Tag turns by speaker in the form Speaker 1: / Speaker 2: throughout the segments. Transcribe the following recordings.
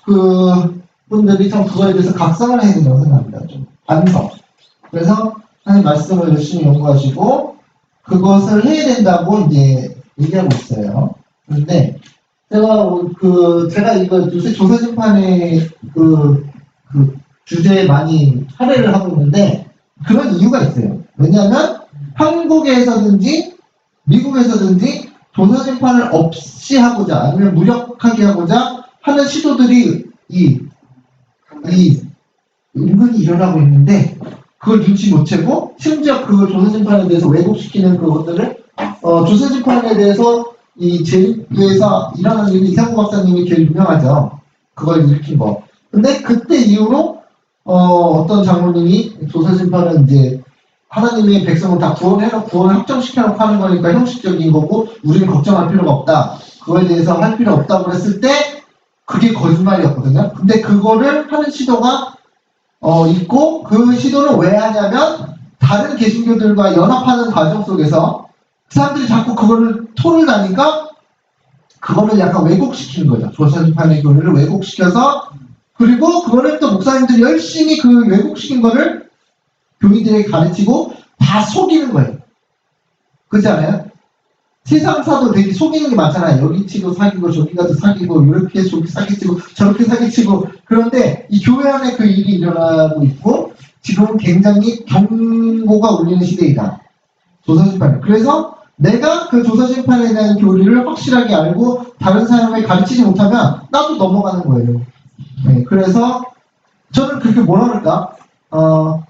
Speaker 1: 그 분들이 좀 그거에 대해서 각성을 해야 된다고 생각합니다. 좀 반성. 그래서 하나님 말씀을 열심히 연구하시고 그것을 해야 된다고 이제 얘기하고 있어요. 그런데 제가 이거 요새 조사심판의 그 주제에 많이 할애를 하고 있는데 그런 이유가 있어요. 왜냐하면 한국에서든지 미국에서든지 조사심판을 없이 하고자 아니면 무력하게 하고자 하는 시도들이 은근히 일어나고 있는데 그걸 눈치 못 채고 심지어 그 조사심판에 대해서 왜곡시키는 그것들을 조사심판에 대해서 이 제주도에서 일어난 일이 이상구 박사님이 제일 유명하죠. 그걸 일으킨 거. 근데 그때 이후로 어떤 장로님이 조사심판은 이제 하나님의 백성을 다 구원을 확정시켜놓고 하는 거니까 형식적인 거고 우리는 걱정할 필요가 없다. 그거에 대해서 할 필요 없다고 했을 때 그게 거짓말이었거든요. 근데 그거를 하는 시도가 있고 그 시도를 왜 하냐면 다른 개신교들과 연합하는 과정 속에서 그 사람들이 자꾸 그거를 토를 나니까 그거를 약간 왜곡시키는 거죠. 조사심판의 교리를 왜곡시켜서 그리고 그거를 또 목사님들이 열심히 그 왜곡시킨 거를 교인들에게 가르치고 다 속이는 거예요. 그렇지 않아요? 세상사도 되게 속이는 게 많잖아요. 여기 치고 사귀고 저기 가서 사귀고 이렇게 저기 사기치고 저렇게 사기치고 그런데 이 교회 안에 그 일이 일어나고 있고 지금은 굉장히 경고가 울리는 시대이다. 조사심판. 그래서 내가 그 조사심판에 대한 교리를 확실하게 알고 다른 사람을 가르치지 못하면 나도 넘어가는 거예요. 네, 그래서 저는 그렇게 뭐라 그럴까?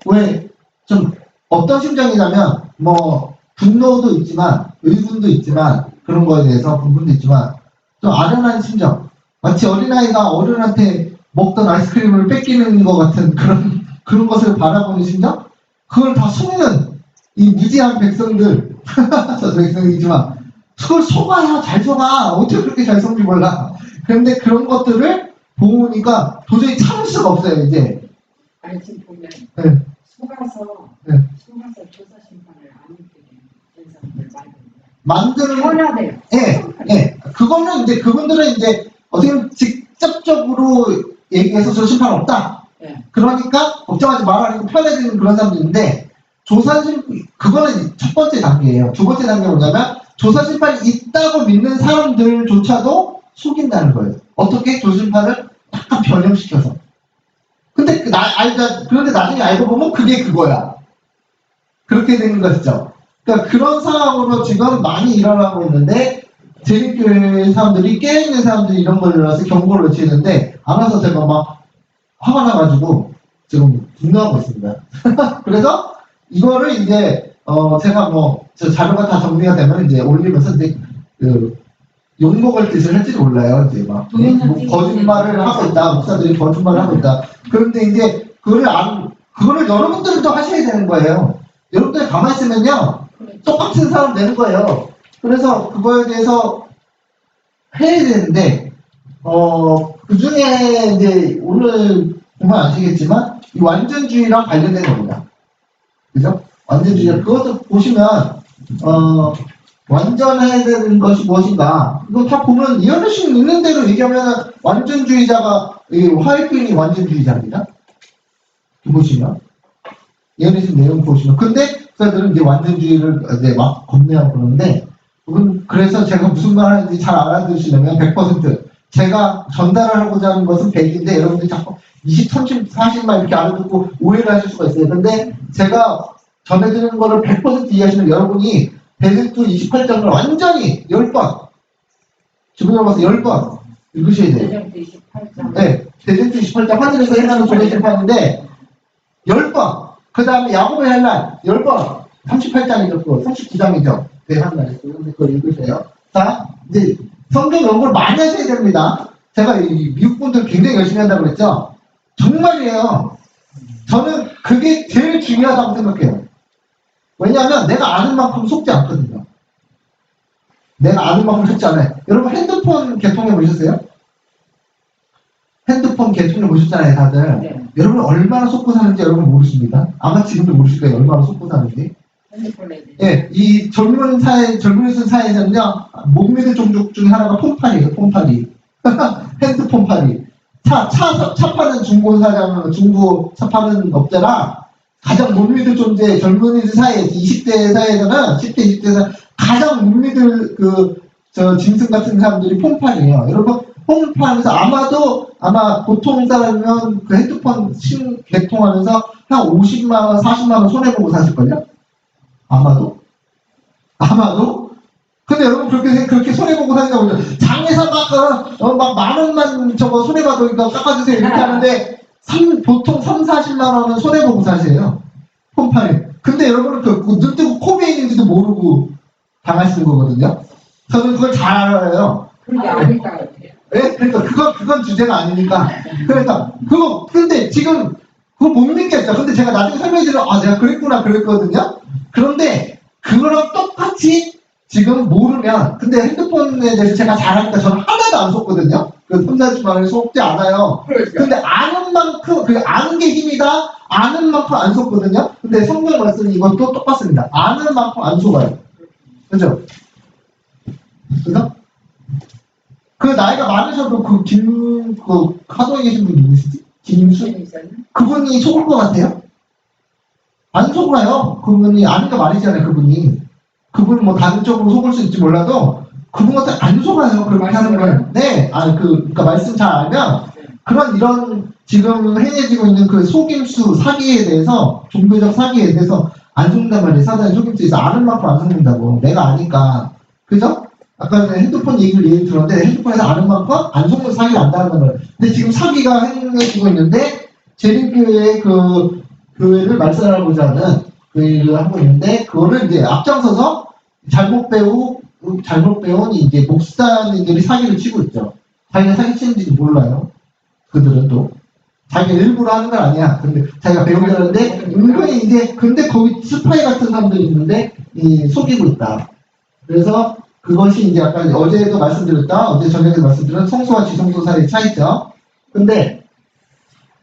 Speaker 1: 왜 좀 어떤 심정이냐면 뭐 분노도 있지만 의분도 있지만 그런 거에 대해서 분분도 있지만 좀 아련한 심정. 마치 어린아이가 어른한테 먹던 아이스크림을 뺏기는 것 같은 그런 것을 바라보는 심정? 그걸 다 속는 이 무지한 백성들 저도 백성이지만 그걸 속아야 잘 속아. 어떻게 그렇게 잘 속는지 몰라. 그런데 그런 것들을 보니까 도저히 참을 수가 없어요 이제.
Speaker 2: 아니 지금 보면
Speaker 1: 네.
Speaker 2: 속아서 조사 심판을 안 입게 된 사람들
Speaker 1: 만드는
Speaker 2: 편하대요.
Speaker 1: 예. 그거는 이제 그분들은 이제 어떻게 보면 직접적으로 얘기해서 저 심판 없다.
Speaker 2: 네.
Speaker 1: 그러니까 걱정하지 말라고 편해지는 그런 사람들인데 그거는 첫 번째 단계예요. 두 번째 단계가 뭐냐면 조사심판이 있다고 믿는 사람들조차도 속인다는 거예요. 어떻게 조사심판을 약간 변형시켜서. 근데 그런데 나중에 알고 보면 그게 그거야. 그렇게 되는 것이죠. 그러니까 그런 상황으로 지금 많이 일어나고 있는데 제일교회 사람들이 깨어있는 사람들이 이런 걸 일어나서 경고를 외치는데 안 와서 제가 막 화가 나가지고 지금 분노하고 있습니다. 그래서 이거를 이제 제가 저 자료가 다 정리가 되면 이제 올리면서 이제 욕먹을 뜻을 할지도 몰라요. 이제 막 거짓말을 하고 있다. 목사들이 거짓말을 하고 있다. 그런데 이제 그거를 여러분들은 또 하셔야 되는 거예요. 여러분들이 가만히 있으면요 똑같은 사람 되는 거예요. 그래서 그거에 대해서 해야 되는데 그 중에 이제 오늘 보면 아시겠지만 이 완전주의랑 관련된 겁니다. 그죠? 완전주의. 그것도 보시면 완전해야 되는 것이 무엇인가? 이거 다 보면 이해하실 있는 대로 얘기하면 완전주의자가 화이트인이 완전주의자입니다. 보시면 이해하실 내용 보시면 근데 그들은 이제 완전주의를 이제 막 겁내하고 그러는데 그래서 제가 무슨 말 하는지 잘 알아들으시려면 100% 제가 전달을 하고자 하는 것은 100인데 여러분들이 자꾸 20, 30, 40만 이렇게 알아듣고 오해를 하실 수가 있어요. 근데 제가 전해드리는 거를 100% 이해하시면 여러분이 대제투 28장을 완전히 10번 주문을 봐서 10번 읽으셔야 돼요.
Speaker 2: 대제투 28장.
Speaker 1: 네, 대제투 28장 하늘에서 행하는 조례심판인데 10번 그 다음에 야곱의 헬란 10번 38장이죠. 39장이죠. 대한날에서 그걸 읽으세요. 자, 이제 성경 연구를 많이 하셔야 됩니다. 제가 미국 분들 굉장히 열심히 한다고 그랬죠. 정말이에요. 저는 그게 제일 중요하다고 생각해요. 왜냐하면 내가 아는 만큼 속지 않거든요. 내가 아는 만큼 속지 않아요. 여러분 핸드폰 개통해 보셨어요? 핸드폰 개통해 보셨잖아요, 다들.
Speaker 2: 네.
Speaker 1: 여러분 얼마나 속고 사는지 여러분 모르십니다. 아마 지금도 모르실 거예요, 얼마나 속고 사는지. 예, 이 젊은 사회에서는요, 못 믿을 종족 중에 하나가 폰팔이에요, 폰팔이. 핸드폰팔이. 차 파는 중고 차 파는 업자랑 가장 못 믿을 존재, 젊은이들 사이에, 20대 사이에서는, 10대, 20대 사이 가장 못 믿을 짐승 같은 사람들이 폰판이에요. 여러분, 폰판에서 아마 보통 사람이면 그 핸드폰 개통하면서 한 50만원, 40만원 손해보고 사실걸요? 아마도? 근데 여러분 그렇게 손해보고 사니까 보죠. 장에서 막 만 원만 저거 손해봐도 깎아주세요 이렇게 하는데 보통 3, 40만 원은 손해보고 사세요. 폰판에. 근데 여러분은 눈 뜨고 코베 있는지도 모르고 당하시는 거거든요. 저는 그걸 잘 알아요.
Speaker 2: 그게 아닐까 같아요.
Speaker 1: 네? 그러니까 그건 주제가 아니니까. 그러니까 근데 지금 그거 못 믿겠죠. 근데 제가 나중에 설명해드리면 내가 그랬거든요. 그런데 그거랑 똑같이 지금 모르면 근데 핸드폰에 대해서 제가 잘하니까 저는 하나도 안 속거든요. 그 3, 40만 원에 속지 않아요. 근데 아는 만큼 아는 게 힘이다. 아는 만큼 안 속거든요. 근데 성경 말씀이 이것도 똑같습니다. 아는 만큼 안 속아요. 그죠? 그죠? 그 나이가 많으셔도 하도에 계신 분 누구시지? 김수? 그분이 속을 것 같아요? 안 속아요. 그분이 아는 게 많으시잖아요. 그분은 뭐 다른 쪽으로 속을 수 있지 몰라도 그분 같은 안 속아요. 그렇게 하는 건. 네. 그러니까 말씀 잘 알면 이런 지금 행해지고 있는 그 속임수 사기에 대해서 종교적 사기에 대해서 안 속는단 말이에요. 사단의 속임수에서 아는 만큼 안 속는다고. 내가 아니까. 그죠? 아까 핸드폰 예를 들었는데 핸드폰에서 아는 만큼 안 속는 사기를 안다는 거예요. 근데 지금 사기가 행해지고 있는데 재림교회의 교회를 말살하고자 하는 그 일을 하고 있는데 그거를 이제 앞장서서 잘못 배운 이제 목사님들이 사기를 치고 있죠. 자기가 사기 치는지도 몰라요. 그들은 또 자기가 일부러 하는 건 아니야. 근데 자기가 배우자는데 은근히 이제 근데 거기 스파이 같은 사람들이 있는데 속이고 있다. 그래서 그것이 이제 아까 어제도 말씀드렸다. 어제 저녁에 말씀드린 성소와 지성소 사이의 차이죠. 근데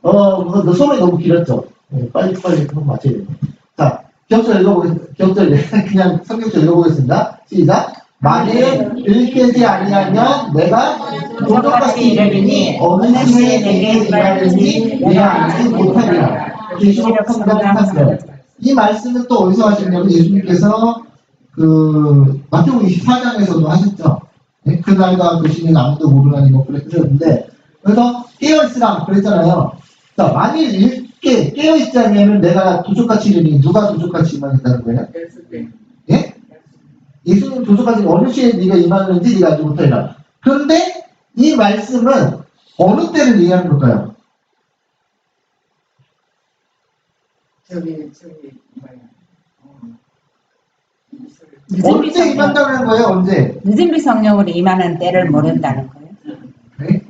Speaker 1: 소리 너무 길었죠. 빨리 한번 맞춰야 돼요. 자, 기억절 읽어보겠습니다. 그냥 성경절 읽어보겠습니다. 시작. 만일 읽지 아니하면 내가 도적같이 이르리니 어느 시에 내게 일하는지 내가 알지 못하리라. 계시록 3장 3절. 이 말씀은 또 어디서 하시냐면 예수님께서 마태복음 24장에서도 하셨죠. 네? 그날과 그 시는 아무도 모르나니 뭐 그랬는데 그래서 깨어있으라 그랬잖아요. 자, 만일 깨어있지 않으면 내가 도적같이 이르니 누가 도적같이 임하겠다는 거예요? 예? 예수님 도적같이 어느 시에 네가 임하는지 네가 알지 못하리라. 그런데 이 말씀은 어느 때를 얘기하는 걸까요? 언제 임한다는 거예요? 언제?
Speaker 3: 늦은비 성령으로 임하는 때를 모른다는 거예요.
Speaker 1: 네?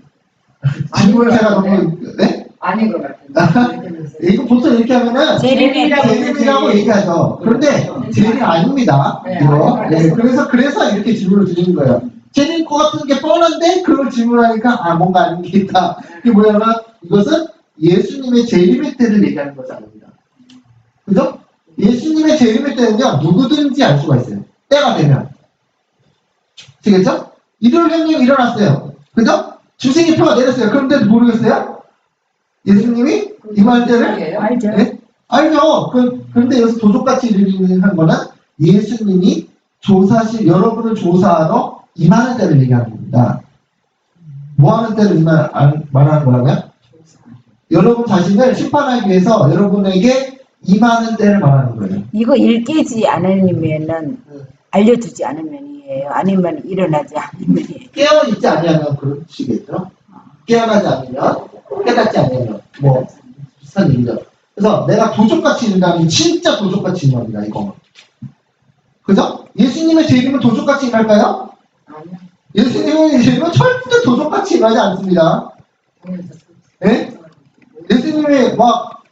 Speaker 1: 질문을 제가 너무 네?
Speaker 2: 아닌 것 같은데.
Speaker 1: 이거 보통 이렇게 하면은 재림이라고 얘기하죠. 그런데 재림이 아닙니다. 이거. 네, 그래서 이렇게 질문을 드리는 거예요. 재림 거 같은 게 뻔한데 그걸 질문하니까 뭔가 아닌 게 있다. 이게 뭐냐면 이것은 예수님의 재림의 때를 얘기하는 것이 아닙니다. 그죠? 예수님의 재림의 때는요 누구든지 알 수가 있어요. 때가 되면. 아시겠죠? 일요일 혁명이 일어났어요. 그죠? 주생의표가 내렸어요. 그런데도 모르겠어요? 예수님이 임할 때를?
Speaker 3: 알죠.
Speaker 1: 네? 알죠. 그런데 여기서 도적같이 이르는 거는 예수님이 여러분을 조사하러 임하는 때를 얘기하는 겁니다. 뭐 하는 때를 말하는 거라고요? 여러분 자신을 심판하기 위해서 여러분에게 임하는 때를 말하는 거예요.
Speaker 3: 이거 읽지 않으면은 알려주지 않으면이에요. 아니면 일어나지 않으면이에요.
Speaker 1: 깨어있지 아니하면 그러시겠죠. 깨어나지 않으면, 깨닫지 않으면 뭐 비슷한 얘기죠. 그래서 내가 도적같이 임한다면 진짜 도적같이 임합니다. 이거. 그죠? 예수님의 재림은 도적같이 임할까요?
Speaker 2: 아니요.
Speaker 1: 예수님의 재림은 절대 도적같이 임하지 않습니다. 네? 예수님이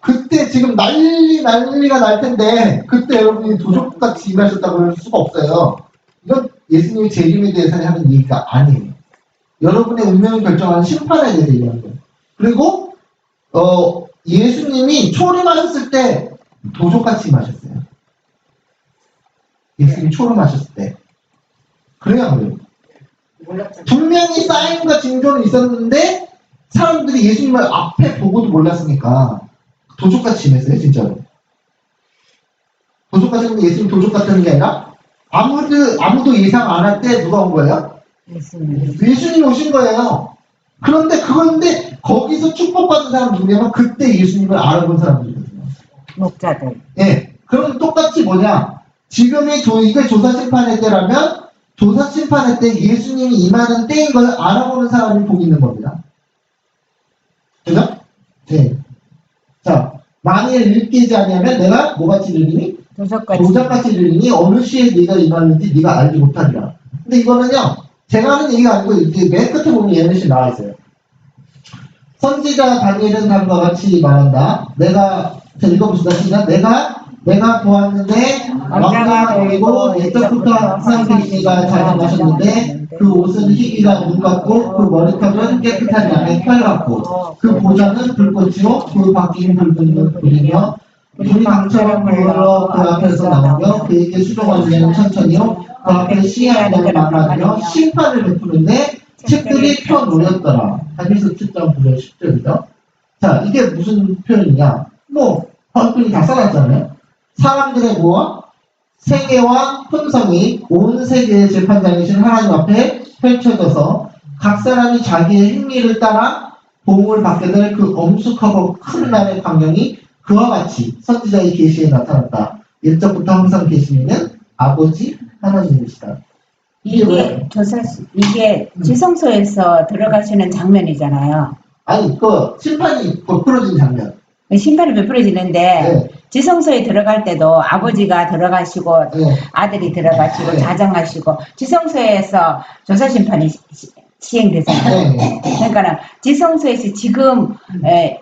Speaker 1: 그때 지금 난리가 날 텐데 그때 여러분이 도적같이 임하셨다고 할 수가 없어요. 이건 예수님의 재림에 대해서 하는 얘기가 아니에요. 여러분의 운명을 결정하는 심판에 대해서 얘기하는 거예요. 그리고 예수님이 초림하셨을 때 도적같이 임하셨어요. 예수님이 초림하셨을 때. 그래요, 안 그래요? 분명히 사인과 징조는 있었는데 사람들이 예수님을 앞에 보고도 몰랐으니까 도적같이 지냈어요, 진짜로. 도적같이 했는데 예수님 도적 같다는 게 아니라 아무도 예상 안 할 때 누가 온 거예요? 예수님 오신 거예요. 그런데 거기서 축복받은 사람 누구냐면 그때 예수님을 알아본 사람들이거든요.
Speaker 3: 목자들.
Speaker 1: 예. 그럼 똑같이 뭐냐? 지금이 이게 조사심판의 때라면 조사심판의 때 예수님이 임하는 때인 걸 알아보는 사람이 복 있는 겁니다. 그죠? 네. 자, 만일 일깨지 아니하면 내가 뭐같이 들리니? 도적같이 들리니 어느 시에 네가 임하는지 네가 알지 못하리라. 근데 이거는요, 제가 하는 얘기가 아니고 이게 맨 끝에 보면 예언시 나와 있어요. 선지자 다니엘은 다음과 같이 말한다. 자, 읽어봅시다. 시작. 내가 보았는데 왕자가 보이고 옛적부터 항상 계시니가 자정하셨는데 그 옷은 희귀가 눈 같고 그 머리털은 깨끗한 양의 털 같고 그 보좌는 불꽃이요 그 바퀴는 붉은 불이며 불이 강처럼 불러 그 앞에서 나오며 그에게 수종하는 자는 천천히요 그 앞에 시해하는 자는 많아며 심판을 베푸는데 책들이 펴놓였더라. 다니엘서 7장 9절 10절이죠. 자, 이게 무슨 표현이냐? 번들이 다 써놨잖아요. 사람들의 뭐와 세계와 품성이 온 세계의 재판장이신 하나님 앞에 펼쳐져서 각 사람이 자기의 행위를 따라 보응을 받게 될 그 엄숙하고 큰 날의 광경이 그와 같이 선지자의 계시에 나타났다. 일적부터 항상 계시는 아버지 하나님이시다.
Speaker 3: 이게 지성소에서 들어가시는 장면이잖아요.
Speaker 1: 아니, 심판이 베풀어진 장면.
Speaker 3: 심판이 베풀어지는데
Speaker 1: 네.
Speaker 3: 지성소에 들어갈 때도 아버지가 들어가시고
Speaker 1: 네.
Speaker 3: 아들이 들어가시고
Speaker 1: 네.
Speaker 3: 자정하시고 지성소에서 조사심판이 시행되잖아요.
Speaker 1: 네.
Speaker 3: 그러니까 지성소에서 지금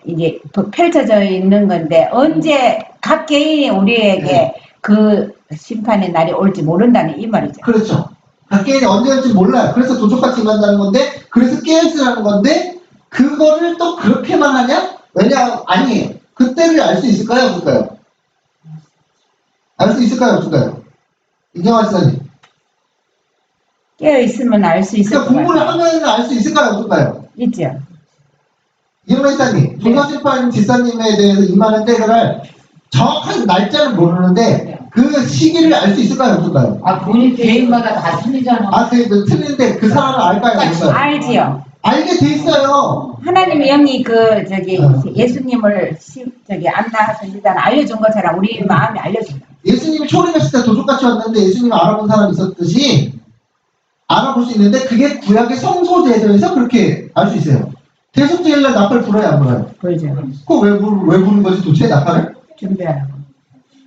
Speaker 3: 이제 펼쳐져 있는 건데 언제 각 개인이 우리에게
Speaker 1: 네.
Speaker 3: 그 심판의 날이 올지 모른다는 이 말이죠.
Speaker 1: 그렇죠. 각개인이 언제 올지 몰라요. 그래서 도적같이 만다는 건데, 그래서 깨어있으라는 건데, 그거를 또 그렇게만 하냐? 아니에요. 그때를 알 수 있을까요? 없을까요? 알 수 있을까요? 없을까요? 이경환 지사님.
Speaker 3: 깨어 있으면 알 수 있을 것
Speaker 1: 그러니까 공부를
Speaker 3: 같아요.
Speaker 1: 하면 알 수 있을까요? 없을까요?
Speaker 3: 있죠.
Speaker 1: 이경환 지사님, 조사심판 지사님에 대해서 임하는 때를 정확한 날짜는 모르는데, 그 시기를 알 수 있을까요? 없을까요?
Speaker 2: 본인 개인마다 다 틀리잖아.
Speaker 1: 틀린데 그 사람을 알까요? 없을까요?
Speaker 3: 알지요.
Speaker 1: 알게 돼 있어요.
Speaker 3: 하나님의 영이 예수님을 안나하신다는 알려준 것처럼 우리 마음이 알려준다.
Speaker 1: 예수님이 초림했을 때 도둑같이 왔는데 예수님을 알아본 사람이 있었듯이 알아볼 수 있는데 그게 구약의 성소제도에서 그렇게 알 수 있어요. 대속제일날 나팔 불어야 안 불어요?
Speaker 3: 그렇죠.
Speaker 1: 그거 왜 부르는 거지 도대체 나팔을?
Speaker 3: 준비하라고.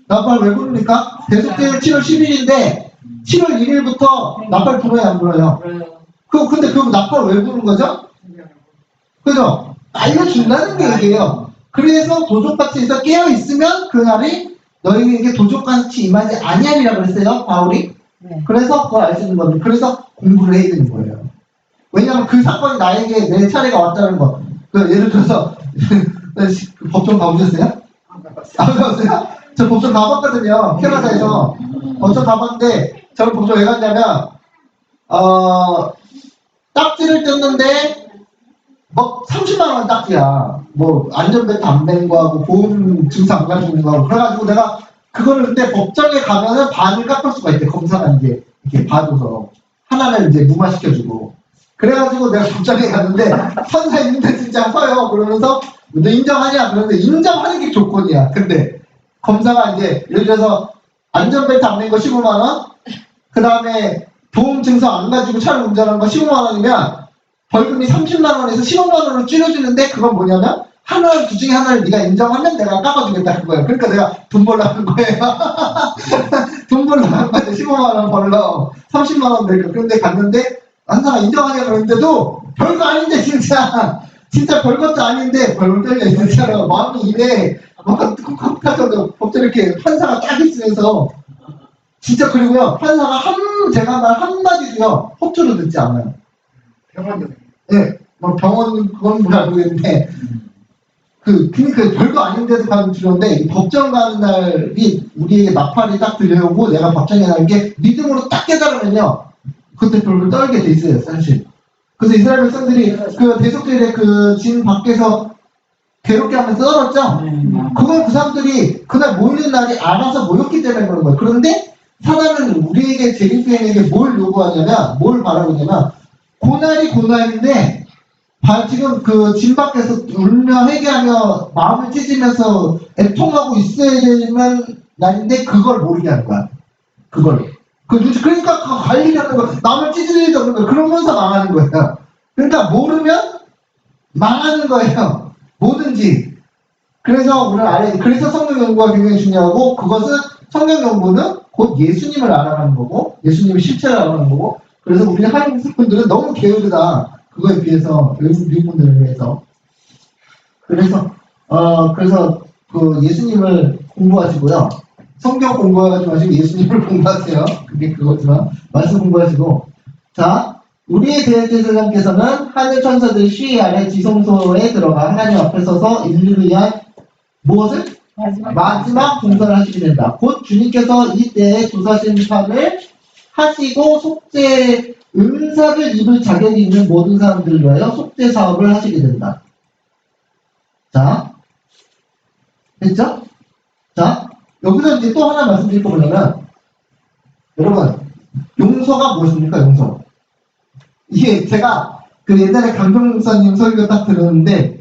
Speaker 1: 나팔 왜 부릅니까? 대속제일 7월 10일인데 7월 1일부터 나팔 불어야 안 불어요? 근데 그 나팔 왜 부르는 거죠? 그죠? 알려준다는 게 얘기예요. 그래서 도적같이 해서 깨어있으면 그날이 너희에게 도적같이 임하지 아니하리라고 했어요, 바울이.
Speaker 3: 네.
Speaker 1: 그래서 그걸 알 수 있는 겁니다. 그래서 공부를 해야 되는 거예요. 왜냐하면 그 사건이 나에게 내 차례가 왔다는 거. 예를 들어서 법정 가보셨어요? 안 가봤어요? 저 법정 가봤거든요. 캐나다에서. 법정 가봤는데 저는 법정 왜 갔냐면 딱지를 뜯는데 30만원 딱지야. 안전벨트 안 맨 거하고 보험 증서 안 가지고 있는 거하고 그래가지고 내가 그거를 근데 법정에 가면은 반을 깎을 수가 있대. 검사가 이제 이렇게 봐줘서 하나를 이제 무마시켜주고 그래가지고 내가 법정에 갔는데 판사님들 진짜 서요. 그러면서 너 인정하냐? 그런데 인정하는 게 조건이야. 근데 검사가 이제 예를 들어서 안전벨트 안 맨 거 15만원 그 다음에 보험 증서 안 가지고 차를 운전한 거 15만원이면 벌금이 30만원에서 15만원으로 줄여주는데 그건 뭐냐면 둘 중에 하나를 네가 인정하면 내가 깎아주겠다는 거예요. 그러니까 내가 돈 벌러 하는 거예요. 돈 벌러 하는 거예요. 15만원 벌러 30만원 내고 그런데 갔는데 한사가 인정하냐 그러는데도 별거 아닌데 진짜 별것도 아닌데 벌금 떨려 진짜로 마음이 이래 뭔가 쿵쿵 타서 법정 이렇게 판사가 딱 있으면서 진짜 그리고요 판사가 제가 말 한마디도요 허투루 듣지 않아요.
Speaker 2: 병원도.
Speaker 1: 네, 병원 그건 잘 모르겠는데 그러니까 별거 아닌데도 가면 두려운데 법정 가는 날이 우리에게 나팔이 딱 들려오고 내가 법정에 가는 게 믿음으로 딱 깨달으면요 그때 별로 떨게 돼 있어요 사실. 그래서 이스라엘 백성들이 그 대속죄의 그 진 밖에서 괴롭게 하면서 떨었죠? 그건 그 사람들이 그날 모이는 날이 알아서 모였기 때문에 그런 거예요. 그런데 사단은 우리에게 재림교인에게 뭘 요구하냐면, 뭘 바라고 있냐면, 고날이 고날인데, 지금 그 진 밖에서 울며 회개하며 마음을 찢으면서 애통하고 있어야 되는 날인데, 그걸 모르게 하는 거야. 그걸. 그러니까 그 관리하는 거, 남을 찢을 일도 없는 거야. 그러면서 망하는 거예요. 그러니까 모르면 망하는 거예요. 뭐든지. 그래서 그래서 성경 연구가 굉장히 중요하고, 그것은 성경 연구는 곧 예수님을 알아가는 거고, 예수님의 실체를 알아가는 거고, 그래서 우리 한국 분들은 너무 게으르다. 그거에 비해서, 미국 분들에 비해서. 그래서 그 예수님을 공부하시고요. 성경 공부하지 마시고 예수님을 공부하세요. 그게 그거지만, 말씀 공부하시고. 자, 우리의 대제사장께서는 하늘 천사들 시위 아래 지성소에 들어가 하나님 앞에 서서 인류를 위한 무엇을? 마지막 공사를 하시게 된다. 곧 주님께서 이때에 조사심판을 하시고 속죄 은사를 입을 자격이 있는 모든 사람들을 위하여 속죄 사업을 하시게 된다. 자, 됐죠? 자, 여기서 이제 또 하나 말씀드릴 거 뭐냐면, 여러분, 용서가 무엇입니까? 용서. 이게 제가 그 옛날에 강병 목사님 설교 딱 들었는데,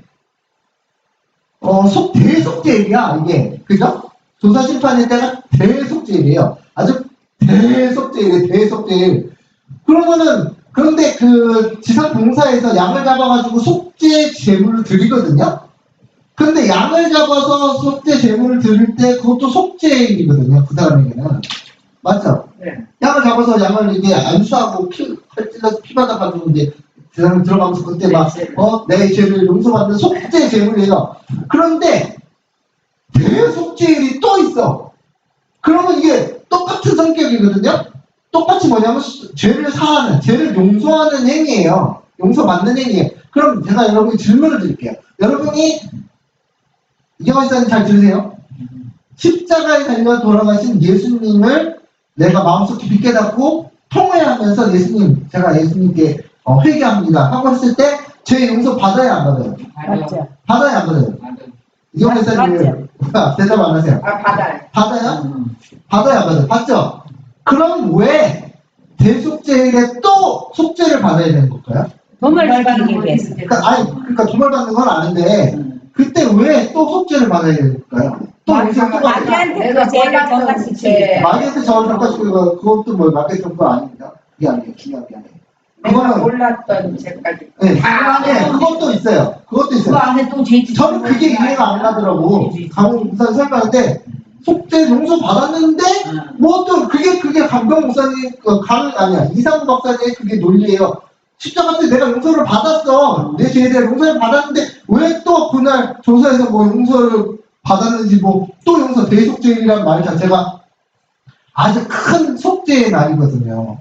Speaker 1: 대속죄일이야, 이게. 그죠? 조사심판의 때가 대속죄일이에요. 아주 대속죄일이에요, 대속죄일. 그런데 그 지상봉사에서 양을 잡아가지고 속죄 제물을 드리거든요? 근데 양을 잡아서 속죄 제물을 드릴 때 그것도 속죄일이거든요, 그 사람에게는. 맞죠?
Speaker 2: 네.
Speaker 1: 양을 잡아서 양을 이게 안수하고 칼 찔러서 피 받아가지고 이제 그 사람이 들어가면서 그때 내 죄를 용서받는 속죄 제물이에요. 그런데 대속죄일이 또 있어. 그러면 이게 똑같은 성격이거든요. 똑같이 뭐냐면 죄를 사하는, 죄를 용서하는 행위예요. 용서받는 행위예요. 그럼 제가 여러분이 질문을 드릴게요. 여러분이 이경환 씨님 잘 들으세요? 십자가에 달려 돌아가신 예수님을 내가 마음속 깊이 깨닫고 통회하면서 제가 예수님께 회개합니다 하고 했을 때 죄 용서 받아야 안 받아요?
Speaker 3: 맞죠.
Speaker 1: 받아야 안 받아요? 이경환 씨님 대답 안 하세요?
Speaker 2: 받아요.
Speaker 1: 받아요? 받아야 안 받아요? 받죠? 그럼 왜 대속죄일에 또 속죄를 받아야 되는 걸까요?
Speaker 3: 돈을 받기 위해서.
Speaker 1: 그러니까 도말 받는 건 아는데 그때 왜 또 속죄를 받아야 되는 걸까요? 또 인생 또 받아야
Speaker 3: 마귀한테 그 죄를 전가시키고.
Speaker 1: 마귀한테 저를 전가시키고 그것도 뭐 마귀 정도 아닙니다. 그게 아니에요. 중요한 게 아니에요.
Speaker 2: 내가
Speaker 1: 그거는
Speaker 2: 몰랐던 죄까지.
Speaker 1: 네, 그것도 있어요. 그것도 있어요.
Speaker 3: 그 안에 또 죄.
Speaker 1: 저는 그게 이해가 안 가더라고. 강원 목사님 설명할 때 속죄 용서 받았는데 뭐 또 그게 강병 목사님 이상우 박사님 그게 논리예요. 십자가 때 내가 용서를 받았어. 내 죄에 대한 용서를 받았는데 왜 또 그날 조사에서 뭐 용서를 받았는지 뭐 또 용서 대속죄이라는 말 자체가 아주 큰 속죄의 날이거든요.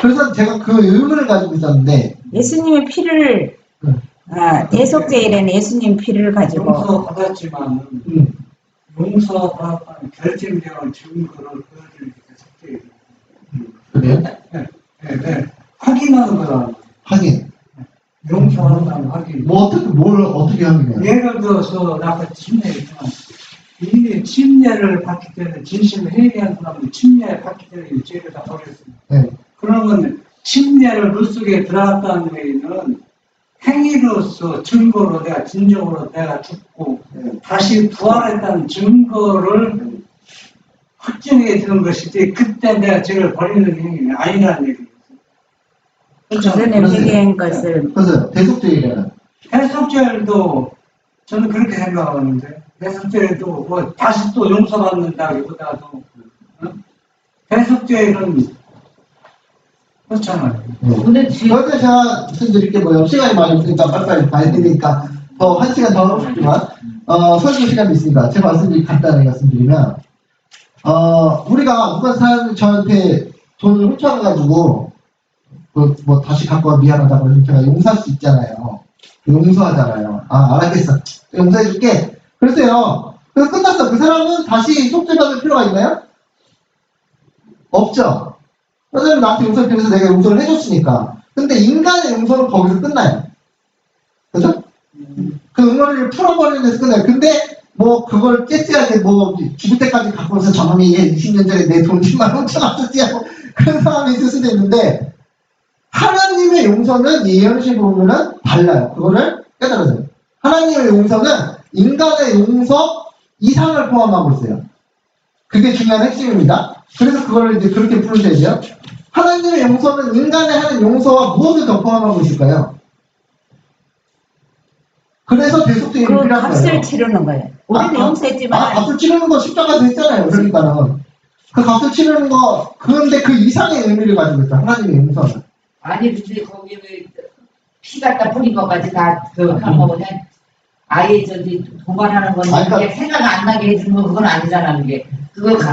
Speaker 1: 그래서 제가 그 의문을 가지고 있었는데
Speaker 3: 예수님의 피를 대속죄일에는 예수님 피를 가지고
Speaker 4: 용서 받았지만 용서 받았다는 결정적인 증거를 보여주는 게 속죄예요.
Speaker 1: 그래요?
Speaker 4: 네. 확인하는 거라.
Speaker 1: 하긴
Speaker 4: 용서한다는 확인.
Speaker 1: 뭘 어떻게 하느냐.
Speaker 4: 예를 들어서 아까 침례했지만 이미 침례를 받기 때문에 진실을 회개한 사람은 침례를 받기 때문에 죄를 다 버렸습니다.
Speaker 1: 네.
Speaker 4: 그러면 침례를 물속에 들어갔다는 얘기는 행위로서 증거로 내가 진정으로 내가 죽고 다시 부활했다는 증거를 확정하게 되는 것이지 그때 내가 죄를 버리는 행위는 아니라는 얘기예요.
Speaker 3: 그전에 회개한 것을
Speaker 1: 그래서 대속죄일에는
Speaker 4: 대속죄도 저는 그렇게 생각하는데 대속죄도 뭐 다시 또 용서받는다기보다도 대속죄는 그렇잖아요.
Speaker 2: 근데 지금
Speaker 1: 그런데 제가 말씀드릴 게 뭐예요? 시간이 많이 없으니까 빨리빨리 가야 되니까 더 1시간 더 하고 싶지만 설교 시간이 있으니까 제가 간단하게 말씀드리면 우리가 누가 저한테 돈을 훔쳐가지고 뭐 다시 갖고 와 미안하다고 해서 제가 용서할 수 있잖아요. 용서하잖아요. 알았겠어. 용서해줄게. 그랬어요. 그래서 끝났어. 그 사람은 다시 속죄받을 필요가 있나요? 없죠. 그 사람이 나한테 용서를 빌어서 내가 용서를 해줬으니까. 근데 인간의 용서는 거기서 끝나요. 그죠? 그 응어리를 풀어버리는 데서 끝나요. 근데 뭐 그걸 깨뜨하게 뭐 죽을 때까지 갖고 있어 저놈이 20년 전에 내 돈 10만 원 훔쳐갔었지 하고 그런 사람이 있을 수도 있는데 하나님의 용서는 예언시 보면은 달라요. 그거를 깨달으세요. 하나님의 용서는 인간의 용서 이상을 포함하고 있어요. 그게 중요한 핵심입니다. 그래서 그걸 이제 그렇게 풀으셔야 돼요. 하나님의 용서는 인간의 하는 용서와 무엇을 더 포함하고 있을까요? 그래서 대속죄가
Speaker 3: 그
Speaker 1: 필요한
Speaker 3: 값을
Speaker 1: 거예요.
Speaker 3: 치르는 거예요. 우리는 용서했지만
Speaker 1: 값을 치르는 거 십자가에서 했잖아요. 그러니까는 그 값을 치르는 거 그런데 그 이상의 의미를 가지고 있다. 하나님의 용서는.
Speaker 2: 아니 근데 거기 피 갖다 뿌린 것까지 다그 하는 거냐? 아예 저기 도발하는 건
Speaker 1: 아니,
Speaker 2: 그게 생각 안 나게 해주는 건 그건 아니잖아 그게.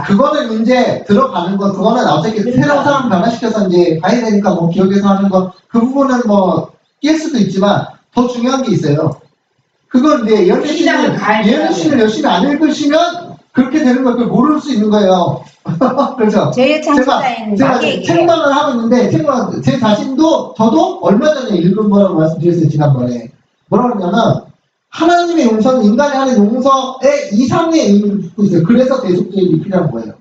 Speaker 1: 그거는 이제 들어가는 거 그거는 어차피 새로운 사람 변화시켜서 이제 가야 되니까 뭐 기억에서 하는 거 그 부분은 뭐 낄 수도 있지만 더 중요한 게 있어요. 그건 이제 예언신을 열심히 안 읽으시면 그렇게 되는 걸 그걸 모를 수 있는 거예요. 그래서
Speaker 3: 제 창조자인
Speaker 1: 제가
Speaker 3: 나에게
Speaker 1: 책망을 하고 있는데 제 자신도 저도 얼마 전에 읽은 거라고 말씀드렸어요. 지난번에 뭐라고 그러냐면 하나님의 용서는 인간이 하는 용서의 이상의 의미를 갖고 있어요. 그래서 대속죄가 필요한 거예요.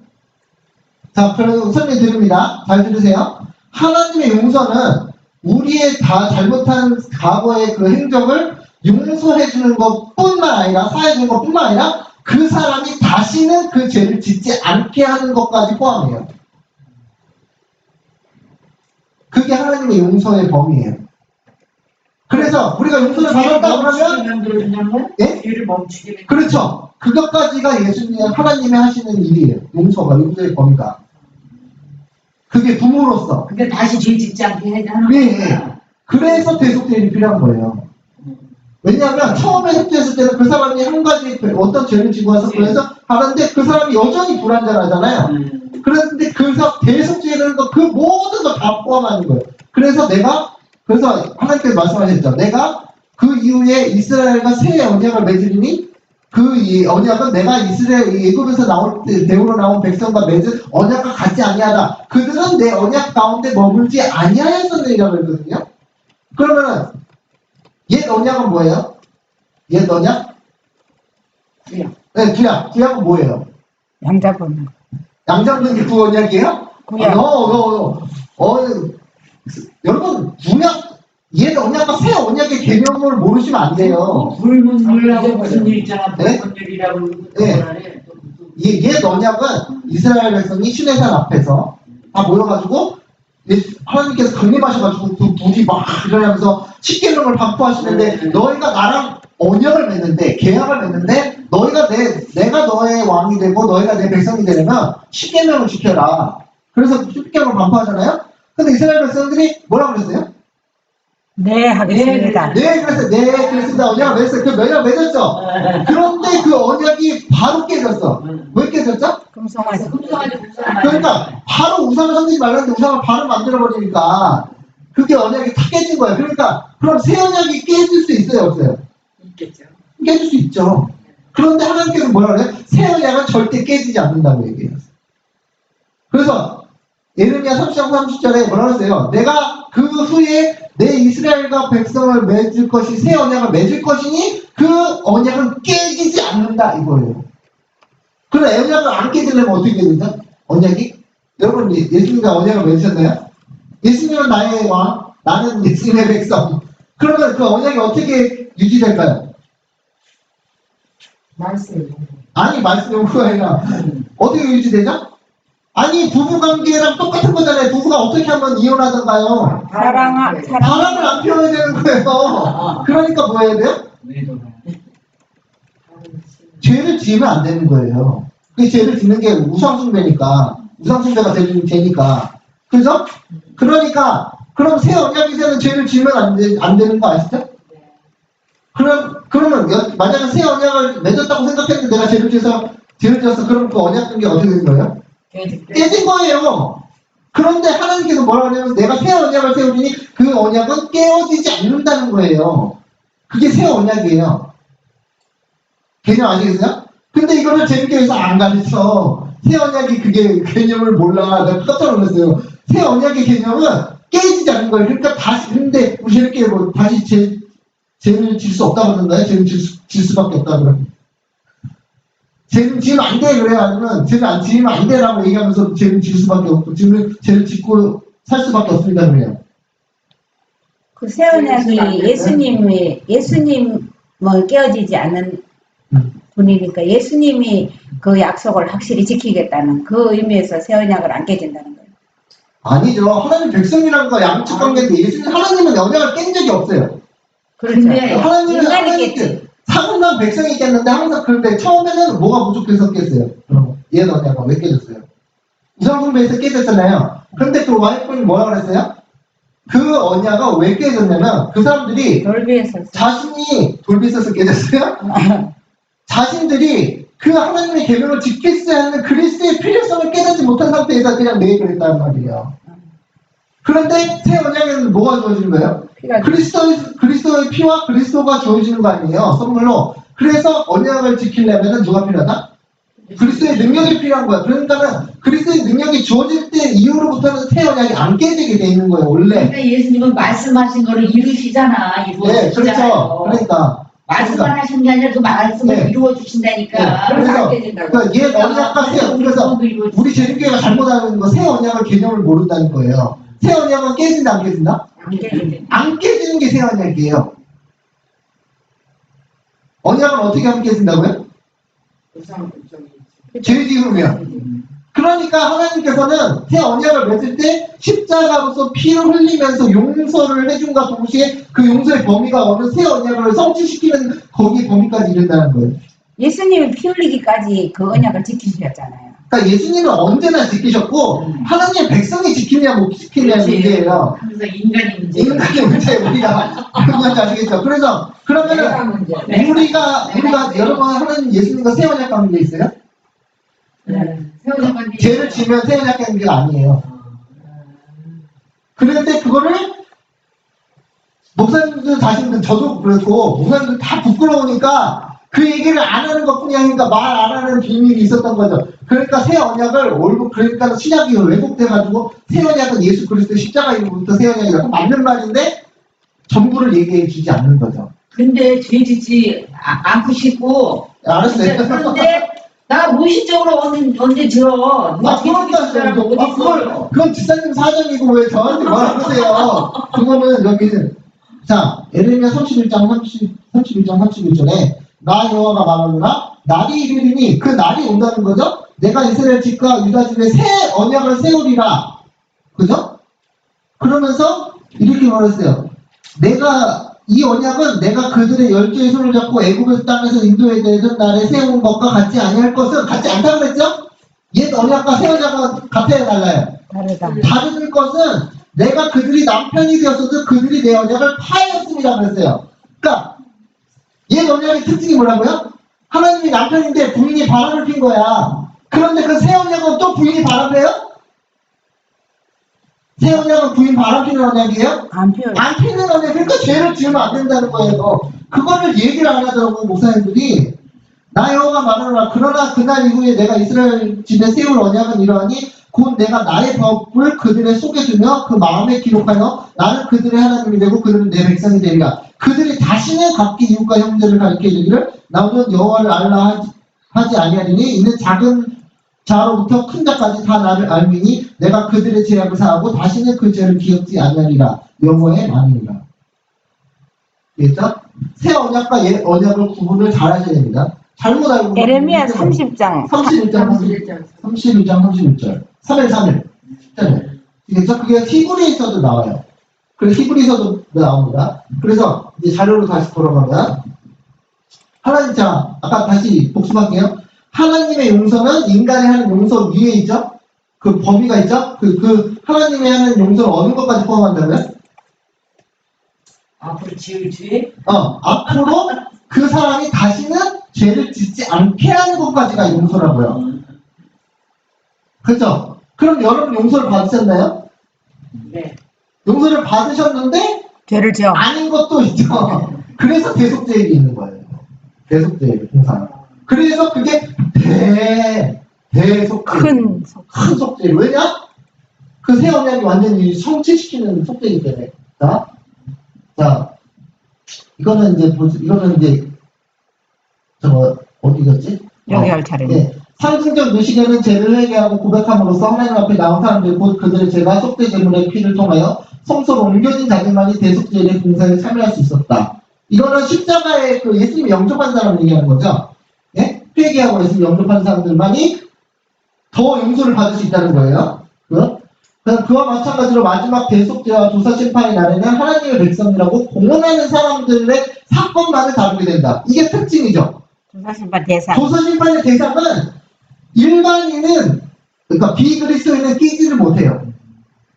Speaker 1: 자, 그럼 설명 드립니다. 잘 들으세요. 하나님의 용서는 우리의 다 잘못한 과거의 그 행적을 용서해 주는 것뿐만 아니라 사해 주는 것뿐만 아니라 그 사람이 다시는 그 죄를 짓지 않게 하는 것까지 포함해요. 그게 하나님의 용서의 범위예요. 그래서 우리가 용서를 받았다 그러면 예?
Speaker 2: 뒤를 멈추게
Speaker 1: 그렇죠. 그것까지가 예수님 하나님이 하시는 일이에요. 용서가 용서의 범위가. 그게 부모로서.
Speaker 2: 근데 다시 죄 짓지 않게 하는
Speaker 1: 네.
Speaker 2: 거야.
Speaker 1: 그래서 대속죄가 필요한 거예요. 왜냐하면 처음에 섭죄했을 때는 그 사람이 한 가지 어떤 죄를 지고 와서 그래서 하는데 그 사람이 여전히 불완전하잖아요. 그런데 그래서 대속죄라는 거 그 모든 거 다 포함하는 거예요. 그래서 하나님께서 말씀하셨죠. 내가 그 이후에 이스라엘과 새 언약을 맺으리니 그 이 언약은 내가 이스라엘 애굽에서 나올 때 대우로 나온 백성과 맺은 언약과 같지 아니하다. 그들은 내 언약 가운데 머물지 아니하였느니라고 그러거든요. 그러면은 옛 언약은 뭐예요? 옛 언약?
Speaker 2: 구약.
Speaker 1: 네, 구약. 구약은 뭐예요?
Speaker 3: 양자분
Speaker 1: 양장분 게 구 언약이에요?
Speaker 3: 구약.
Speaker 1: 여러분 구약 옛 언약과 새 언약의 개념을 모르시면 안 돼요.
Speaker 2: 붉은 물이라고 무슨 일 있잖아.
Speaker 1: 네?
Speaker 2: 붉은 일이라고
Speaker 1: 네. 옛 언약은 이스라엘 백성이 시내산 앞에서 다 모여가지고 하나님께서 강림하셔가지고 그 불이 막 일어나면서 십계명을 반포하시는데 너희가 나랑 언약을 맺는데 계약을 맺는데 너희가 내가 너의 왕이 되고 너희가 내 백성이 되려면 십계명을 지켜라. 그래서 십계명을 반포하잖아요. 근데 이스라엘 백성들이 뭐라고 그랬어요?
Speaker 3: 네 하겠습니다.
Speaker 1: 네, 그랬습니다. 언약을 맺었어요. 그 언약을 맺었죠. 그런데 그 언약이 바로 깨졌어. 왜 깨졌죠?
Speaker 3: 금송아지
Speaker 1: 그러니까 바로 우상을 섬기지 말라는데 우상을 바로 만들어버리니까 그게 언약이 다 깨진 거예요. 그러니까 그럼 새 언약이 깨질 수 있어요? 없어요?
Speaker 2: 있겠죠.
Speaker 1: 깨질 수 있죠. 그런데 하나님께서 뭐라 그래요? 새 언약은 절대 깨지지 않는다고 얘기해요. 그래서 예레미야 30장 30절에 뭐라 그랬어요? 내가 그 후에 내 이스라엘과 백성을 맺을 것이 새 언약을 맺을 것이니 그 언약은 깨지지 않는다 이거예요. 그럼 언약을 안 깨지려면 어떻게 되죠? 언약이? 여러분 예수님과 언약을 맺으셨나요? 예수님은 나의 왕, 나는 예수님의 백성. 그러면 그 언약이 어떻게 유지될까요?
Speaker 2: 말씀.
Speaker 1: 아니 말씀 연구가 아니라 어떻게 유지되죠? 아니 부부관계랑 똑같은 거잖아요. 부부가 어떻게 하면 이혼하던가요? 바람을 안 피워야 되는 거예요. 그러니까 뭐 해야 돼요? 죄를 지으면 안 되는 거예요. 그 죄를 짓는 게 우상숭배니까 우상숭배가 되니까 그죠? 그러니까 그럼 새 언약에서는 죄를 지으면 안 되는 거 아시죠? 그러면 만약에 새 언약을 맺었다고 생각했는데 내가 죄를 지었어. 그럼 그 언약 관계가 어떻게 된 거예요? 깨진 거예요. 그런데 하나님께서 뭐라고 하냐면 내가 새 언약을 세우리니 그 언약은 깨어지지 않는다는 거예요. 그게 새 언약이에요. 개념 아시겠어요? 근데 이거를 재밌게 해서 안 가르쳐. 새 언약이 그게 개념을 몰라. 내가 깜짝 놀랐어요. 새 언약의 개념은 깨지지 않는 거예요. 그러니까 다시, 근데 우리 이렇게 뭐 다시 죄를 질 수 없다고 그러는가요? 죄를 질 수밖에 없다고 그러면. 죄는 지으면 안 돼, 그래요? 아니면 죄를 안 지으면 안 돼라고 얘기하면서 죄를 질 수밖에 없고, 지금 죄를 짓고 살 수밖에 없습니다, 그래요.
Speaker 3: 그 새언약이 예수님은 깨어지지 않는 분이니까 예수님이 그 약속을 확실히 지키겠다는 그 의미에서 새언약을 안 깨진다는 거예요.
Speaker 1: 아니죠. 하나님 백성이라는 거 양측 관계인데 예수님, 하나님은 언약을 깬 적이 없어요.
Speaker 3: 그렇죠.
Speaker 2: 근데
Speaker 1: 하나님은
Speaker 3: 인간이
Speaker 1: 하나님께 사근당 백성이 깼는데 항상 그런데 처음에는 뭐가 부족해서 깼어요? 옛 언약은 왜 깨졌어요? 우상숭배에서 깨졌잖아요. 그런데 그 와이프는 뭐라 그랬어요? 그 언약은 왜 깨졌냐면 그 사람들이
Speaker 3: 돌비에서
Speaker 1: 자신이 돌빗어서 깨졌어요? 자신들이 그 하나님의 계명을 지킬 수 있는 그리스도의 필요성을 깨닫지 못한 상태에서 그냥 매입을 했다는 말이에요. 그런데 새 언약에는 뭐가 주어지는 거예요?
Speaker 3: 피가
Speaker 1: 그리스도의 피와 그리스도가 주어지는 거 아니에요? 선물로. 그래서 언약을 지키려면 누가 필요하다? 그리스도의 능력이 필요한 거야. 그러니까는 그리스도의 능력이 주어질 때 이후로부터는 새 언약이 안 깨지게 돼 있는 거예요, 원래.
Speaker 2: 그러니까 예수님은 말씀하신 거를 이루시잖아.
Speaker 1: 네,
Speaker 2: 이루어주시잖아요.
Speaker 1: 그렇죠. 그러니까.
Speaker 2: 말씀만 하신 게 아니라 그 말씀을
Speaker 1: 네.
Speaker 2: 이루어 주신다니까.
Speaker 1: 네, 그래서
Speaker 2: 알게 된다고.
Speaker 1: 그러니까 옛 언약과 그래서 우리 제주교회가 잘못하는 거 새 언약을 개념을 모른다는 거예요. 새 언약은 깨진다 안 깨진다? 안 깨지는 게 새 언약이에요. 언약은 어떻게 하면 깨진다고요? 죄 지으면. 그러니까 하나님께서는 새 언약을 맺을 때 십자가로서 피를 흘리면서 용서를 해준과 동시에 그 용서의 범위가 어느 새 언약을 성취시키는 거기 범위까지 이른다는 거예요.
Speaker 3: 예수님이 피 흘리기까지 그 언약을 지키셨잖아요.
Speaker 1: 그러니까 예수님은 언제나 지키셨고 하나님의 백성이 지키냐 못 지키냐의 문제예요.
Speaker 2: 항상 인간이 문제.
Speaker 1: 인간의 문제 우리가 그런 건지 아시겠죠? 그래서 그러면은 우리가 여러분 하나님 예수님과 새 언약 관계 있어요? 죄를 지면 새 언약 관계가 아니에요. 그런데 그거를 목사님들 자신들 저도 그렇고 목사님들 다 부끄러우니까 그 얘기를 안 하는 것뿐이 아니니까 말 안 하는 비밀이 있었던 거죠. 그러니까 새 언약을 그러니까 신약이 왜곡돼가지고 새 언약은 예수 그리스도 십자가 이후부터 새 언약이라고 맞는 말인데 전부를 얘기해 주지 않는 거죠.
Speaker 2: 근데 죄 짓지 않고 싶고.
Speaker 1: 알았어요.
Speaker 2: 그런데 나 무의식적으로 언제 들어. 누가 죄 짓는 사람 어디 있어?
Speaker 1: 그건 집사님 사정이고 왜 저한테 뭐라 그러세요? 그거는 여기는 자 에레미야 31장 31절에 나 여호와가 말하노라 날이 이르리니 그 날이 온다는 거죠. 내가 이스라엘 집과 유다 집에 새 언약을 세우리라. 그죠? 그러면서 이렇게 말했어요. 이 언약은 내가 그들의 열조의 손을 잡고 애굽의 땅에서 인도해 내던 날에 세운 것과 같지 아니할 것은 같지 않다고 그랬죠? 옛 언약과 새 언약은 같아야 달라요.
Speaker 3: 다르다.
Speaker 1: 다른 것은 내가 그들이 남편이 되었어도 그들이 내 언약을 파하였습니다 그랬어요. 그러니까 옛 언약의 특징이 뭐라고요? 하나님이 남편인데 부인이 바람을 핀 거야. 그런데 그 새 언약은 또 부인이 바람해요? 새 언약은 부인 바람 피는 언약이에요?
Speaker 3: 안 피워요.
Speaker 1: 안 피는 언약. 그러니까 죄를 지으면 안 된다는 거예요. 그거를 얘기를 안 하더라고 목사님들이. 나 여호와가 말하노라 그러나 그날 이후에 내가 이스라엘 집에 세울 언약은 이러하니 곧 내가 나의 법을 그들의 속에 두며 그 마음에 기록하여 나는 그들의 하나님이 되고 그들은 내 백성이 되리라. 그들이 다시는 각기 이웃과 형제를 가리켜 이르기를 나는 여호와를 알라 하지 아니하리니 이는 작은 자로부터 큰 자까지 다 나를 알미니 내가 그들의 죄악을 사하고 다시는 그 죄를 기억지 아니하리라. 여호와의 말이니라. 됐죠? 새 언약과 옛 언약을 구분을 잘 하셔야 됩니다. 잘못 알고
Speaker 3: 에레미야 30장
Speaker 1: 31절 31절 3일 그래서 그게 히브리에서도 나와요. 그래서 히브리에서도 나옵니다. 그래서 이제 자료로 다시 돌아가면 하나님 자 아까 다시 복습할게요. 하나님의 용서는 인간이 하는 용서 위에 있죠. 그 범위가 있죠. 그 하나님이 하는 용서는 어느 것까지 포함한다면?
Speaker 2: 앞으로 지을 죄?
Speaker 1: 앞으로 그 사람이 다시는 죄를 짓지 않게 하는 것까지가 용서라고요. 그렇죠? 그럼 여러분 용서를 받으셨나요?
Speaker 2: 네.
Speaker 1: 용서를 받으셨는데
Speaker 3: 죄를 지어.
Speaker 1: 아닌 것도 있죠. 그래서 대속죄일이 있는 거예요. 대속죄일 공산. 그래서 그게 대속죄일.
Speaker 3: 큰
Speaker 1: 큰 속죄일. 왜냐? 그 새 언약이 완전히 성취시키는 속죄이기 때문에. 자, 이거는 이제 어디 갔지?
Speaker 3: 여기 할 차례네.
Speaker 1: 네. 상징적 묘시계는 죄를 회개하고 고백함으로써 하나님 앞에 나온 사람들 곧 그들의 죄가 속죄 제물의 피를 통하여 성소로 옮겨진 자들만이 대속죄의 공사에 참여할 수 있었다. 이거는 십자가에 그 예수님이 영접한 사람 얘기하는 거죠. 예? 회개하고 예수님 영접한 사람들만이 더 용서를 받을 수 있다는 거예요. 그와 마찬가지로 마지막 대속죄와 조사 심판의 날에는 하나님의 백성이라고 공언하는 사람들의 사건만을 다루게 된다. 이게 특징이죠.
Speaker 3: 조사심판 대상.
Speaker 1: 조사 심판의 대상은 일반인은, 그러니까 비그리스도인은 끼지를 못해요.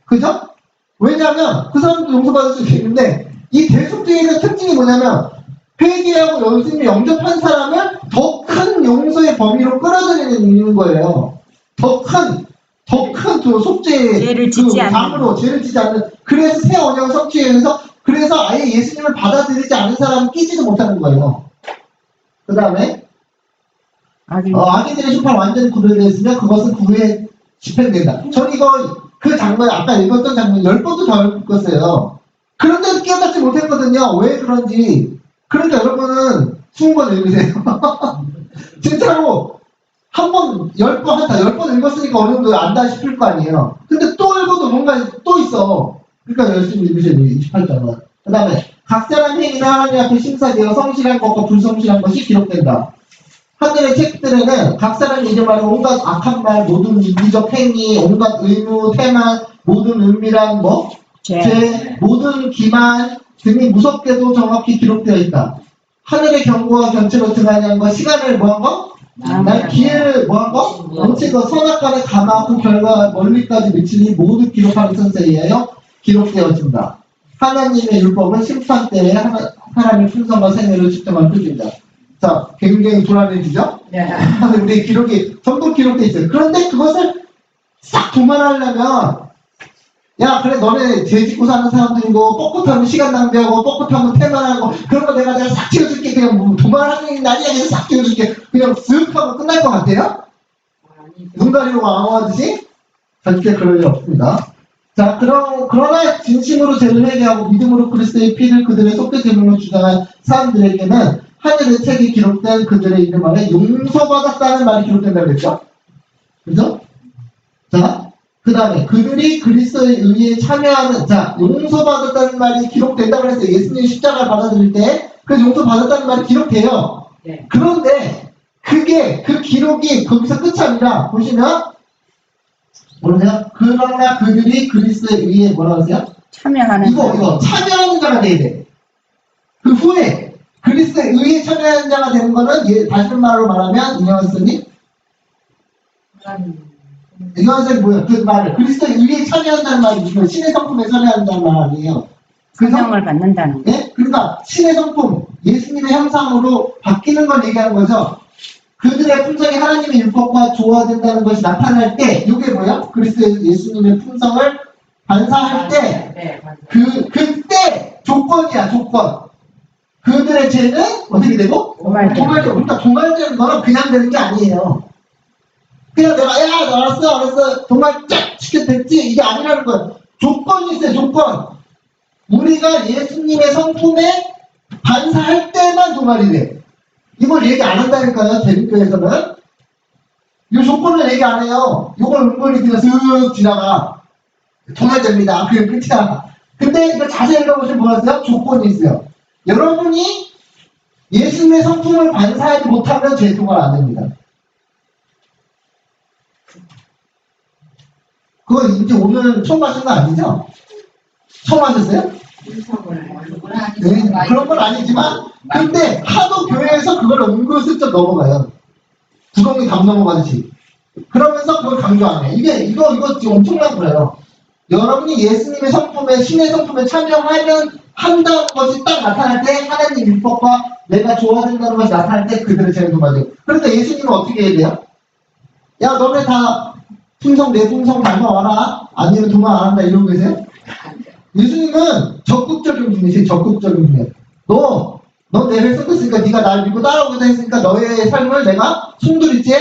Speaker 1: 그죠? 왜냐하면 그 사람도 용서받을 수 있는데, 이 대속죄의 특징이 뭐냐면 회개하고 예수님을 영접한 사람을 더 큰 용서의 범위로 끌어들이는 거예요. 더 큰 그 속죄의
Speaker 3: 죄를 짓지 않는.
Speaker 1: 담으로 죄를 짓지 않는. 그래서 새 언약을 성취해서 그래서 아예 예수님을 받아들이지 않은 사람은 끼지도 못하는 거예요. 그 다음에 악인들의 심판 완전히 구별되었으면 그것은 그 후에 집행된다. 저는 이거 그 장면 아까 읽었던 장면 10번도 더 읽었어요. 그런데도 깨닫지 못했거든요. 왜 그런지. 그러니까 여러분은 20번 읽으세요. 진짜로 한 번, 10번 한다. 10번 읽었으니까 어느 정도 안다 싶을 거 아니에요. 근데 또 읽어도 뭔가 또 있어. 그러니까 열심히 읽으셔야 돼요. 28장은. 그 다음에 각 사람 행위나 하나님 앞에 심사되어 성실한 것과 불성실한 것이 기록된다. 하늘의 책들에는 각 사람이 잊어버린 온갖 악한 말, 모든 이기적 행위, 온갖 의무, 태만, 모든 은밀한 죄, 모든 기만 등이 무섭게도 정확히 기록되어 있다. 하늘의 경고와 견체로 등한한 것, 시간을 뭐한 거? 날 기회를 뭐한 거? 원칙과 선악간에 감하고 결과 멀리까지 미치니 모두 기록하는 선서에 의하여 기록되어진다. 하나님의 율법은 심판 때에 사람의 품성과 생애를 측정한 표준이다. 자, 굉장히 불안해지죠?
Speaker 2: 네.
Speaker 1: 우리 기록이 전부 기록돼 있어요. 그런데 그것을 싹 도말하려면, 야, 그래, 너네 죄 짓고 사는 사람들이고, 뻣뻣하면 시간 낭비하고, 뻣뻣하면 태만하고, 그런 거 내가 싹 지워줄게. 그냥 뭐 도말하는 날이야. 그냥 싹 지워줄게. 그냥 쓱 하고 끝날 것 같아요? 눈 가리고 왕하듯이? 절대 그럴 일 없습니다. 자, 그러나 진심으로 죄를 회개하고 믿음으로 그리스도의 피를 그들의 속죄 제물로 주장한 사람들에게는 하늘의 책이 기록된 그들의 이름 안에 용서받았다는 말이 기록된다고 그랬죠? 그죠? 자, 그 다음에 그들이 그리스도의 의에 참여하는, 자, 용서받았다는 말이 기록된다고 했어요. 예수님 십자가를 받아들일 때 그 용서받았다는 말이 기록돼요.
Speaker 2: 네.
Speaker 1: 그런데 그 기록이 거기서 끝이 아니라 보시면 뭐냐? 그러나 그들이 그리스도의 의에 뭐라고 하세요?
Speaker 3: 참여하는.
Speaker 1: 이거 참여하는 자가 돼야 돼. 그 후에 그리스도의 의에 참여하는 자가 되는 거는 다시 말로 말하면 이영환선님 이것은 뭐야? 그 말을 그리스도의 의에 참여한다는 말이 무슨 신의 성품에 참여한다는 말 아니에요.
Speaker 3: 성령을 받는다는 거.
Speaker 1: 네? 그러니까 신의 성품, 예수님의 형상으로 바뀌는 걸 얘기하는 거죠. 그들의 품성이 하나님의 율법과 조화된다는 것이 나타날 때, 이게 뭐야? 그리스도의 예수님의 품성을 반사할 때, 그때 조건이야, 조건. 그들의 죄는 어떻게 되고?
Speaker 3: 도말죄.
Speaker 1: 그러니까 도말죄는 너는 그냥 되는 게 아니에요. 그냥 내가 야 알았어 도말 쫙 시켰댔지 이게 아니라는 거야. 조건이 있어요. 조건. 우리가 예수님의 성품에 반사할 때만 도말이 돼. 이걸 얘기 안 한다니까요. 대립교에서는 이 조건을 얘기 안 해요. 이걸 은근히 그냥 슥 지나가. 도말죄입니다. 그게 끝이야. 근데 이거 자세히 읽어보시면 뭐였어요? 조건이 있어요. 여러분이 예수님의 성품을 반사하지 못하면 죄 도말 안 됩니다. 그거 이제 오늘 처음 하신 거 아니죠? 처음 하셨어요? 네, 그런 건 아니지만, 근데 하도 교회에서 그걸 은근슬쩍 넘어가요. 구덩이 담 넘어가듯이. 그러면서 그걸 강조 안 해. 이거 지금 엄청난 거예요. 여러분이 예수님의 성품에, 신의 성품에 한다는 것이 딱 나타날 때, 하나님 율법과 내가 좋아진다는 것이 나타날 때 그들의 죄는 도말이에요. 그러니까 예수님은 어떻게 해야 돼요? 야, 너네 다 내 품성 닮아와라. 아니면 도말 안 한다. 이러고 계세요? 예수님은 적극적인 분이세요. 적극적인 분이에요. 너 내 백성 됐으니까 네가 날 믿고 따라오겠다 했으니까 너의 삶을 내가 숨들이지